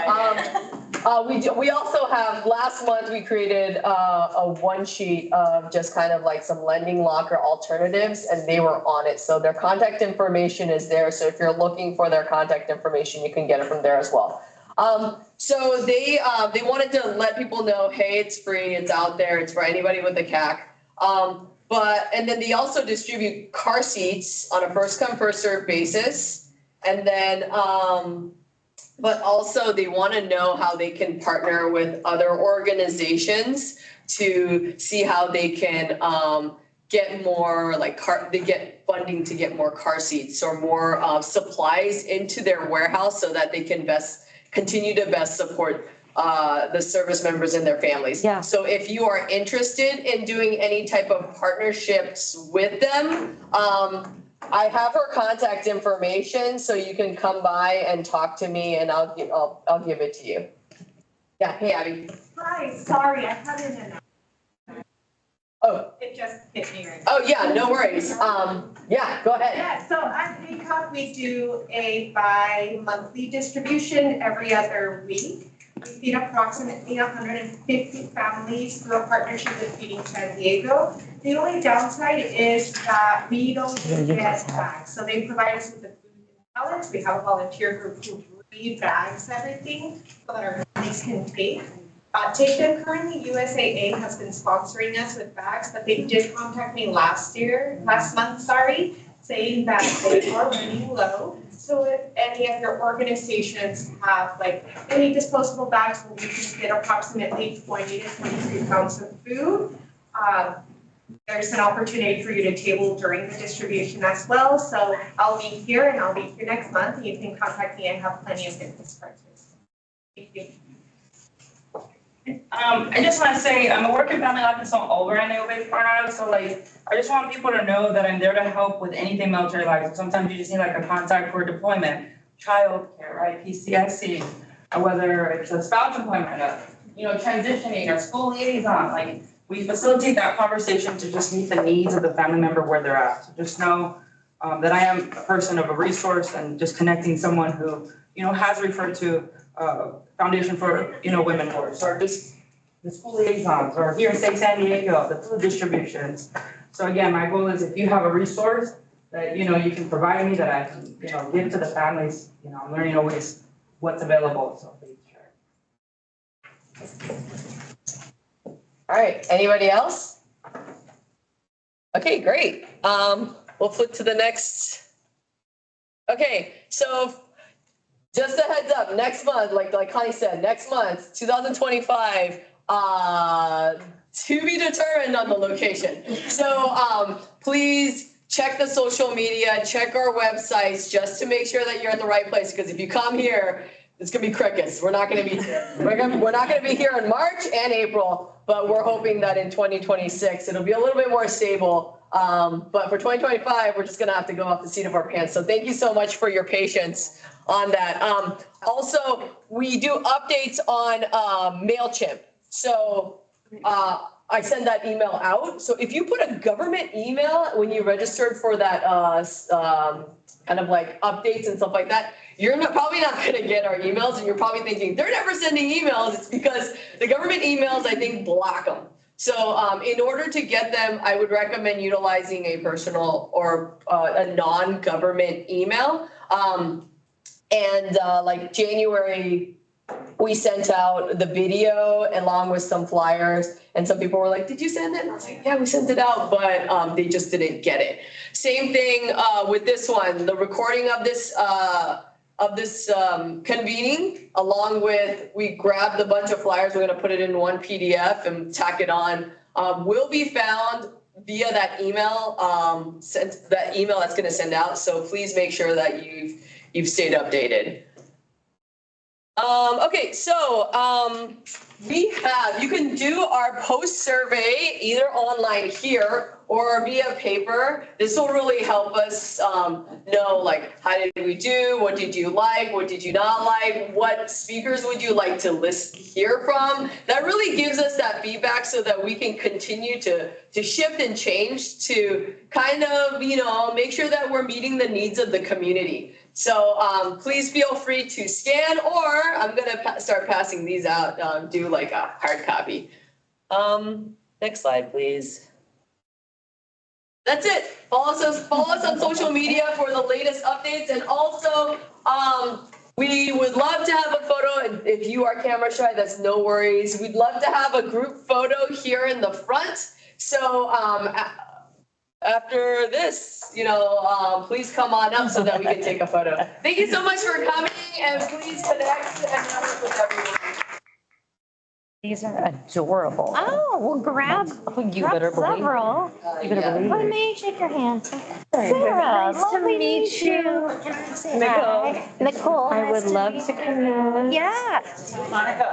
We also have, last month, we created a one sheet of just kind of like some lending locker alternatives, and they were on it. So their contact information is there. So if you're looking for their contact information, you can get it from there as well. So they wanted to let people know, hey, it's free, it's out there, it's for anybody with a CAC. And then they also distribute car seats on a first come, first served basis. And then, but also they want to know how they can partner with other organizations to see how they can get more they get funding to get more car seats or more supplies into their warehouse so that they can continue to best support the service members and their families. Yeah. So if you are interested in doing any type of partnerships with them, I have her contact information, so you can come by and talk to me, and I'll give it to you. Yeah. Hey, Abby. Hi, sorry, I had it in. Oh. It just hit me right now. Oh yeah, no worries. Yeah, go ahead. Yeah, so at NACOP, we do a bi-monthly distribution every other week. We feed approximately 150 families through a partnership with Feeding San Diego. The only downside is that we don't get bags. So they provide us with the food and pallets. We have a volunteer group who rebags everything so that our families can take them. Currently, USAA has been sponsoring us with bags, but they did contact me last month, saying that they are running low. So if any of your organizations have like any disposable bags where we can get approximately 20 to 23 pounds of food, there's an opportunity for you to table during the distribution as well. So I'll be here and I'll be here next month. You can contact me. I have plenty of business partners. Thank you. I just want to say I'm a working family life consultant over at Nicolle Aguiluz, so like I just want people to know that I'm there to help with anything military life. Sometimes you just need like a contact for deployment, childcare, right, PCSC, or whether it's a spouse employment, transitioning or school liaison. Like we facilitate that conversation to just meet the needs of the family member where they're at. So just know that I am a person of a resource and just connecting someone who has referred to Foundation for Women Force, or just the school liaisons, or here in San Diego, the food distributions. So again, my goal is if you have a resource that you can provide me that I can give to the families. I'm learning always what's available. So please share. All right. Anybody else? Okay, great. We'll flip to the next. Okay, so. Just a heads up, next month, like Connie said, next month, 2025, to be determined on the location. So please check the social media, check our websites, just to make sure that you're at the right place. Because if you come here, it's gonna be crickets. We're not gonna be here. We're not gonna be here in March and April, but we're hoping that in 2026 it'll be a little bit more stable. But for 2025, we're just gonna have to go off the seat of our pants. So thank you so much for your patience on that. Also, we do updates on MailChimp. So I send that email out. So if you put a government email when you registered for that kind of like updates and stuff like that, you're probably not gonna get our emails, and you're probably thinking, they're never sending emails. It's because the government emails, I think, block them. So in order to get them, I would recommend utilizing a personal or a non-government email. Like January, we sent out the video along with some flyers, and some people were like, did you send it? And I was like, yeah, we sent it out, but they just didn't get it. Same thing with this one, the recording of this convening, along with, we grabbed a bunch of flyers, we're gonna put it in one PDF and tack it on, will be found via that email, that email that's gonna send out. So please make sure that you've stayed updated. Okay, so you can do our post survey either online here or via paper. This will really help us know, like, how did we do? What did you like? What did you not like? What speakers would you like to hear from? That really gives us that feedback so that we can continue to shift and change to kind of, make sure that we're meeting the needs of the community. So please feel free to scan, or I'm gonna start passing these out, do like a hard copy. Next slide, please. That's it. Follow us on social media for the latest updates, and also we would love to have a photo. If you are camera shy, that's no worries. We'd love to have a group photo here in the front. So after this, please come on up so that we can take a photo. Thank you so much for coming, and please connect and network with everyone. These are adorable. Oh, we'll grab several. You better believe. Let me shake your hand. Sarah, Nice to meet you. Nicolle. Nicolle. I would love to connect. Yeah. Monica.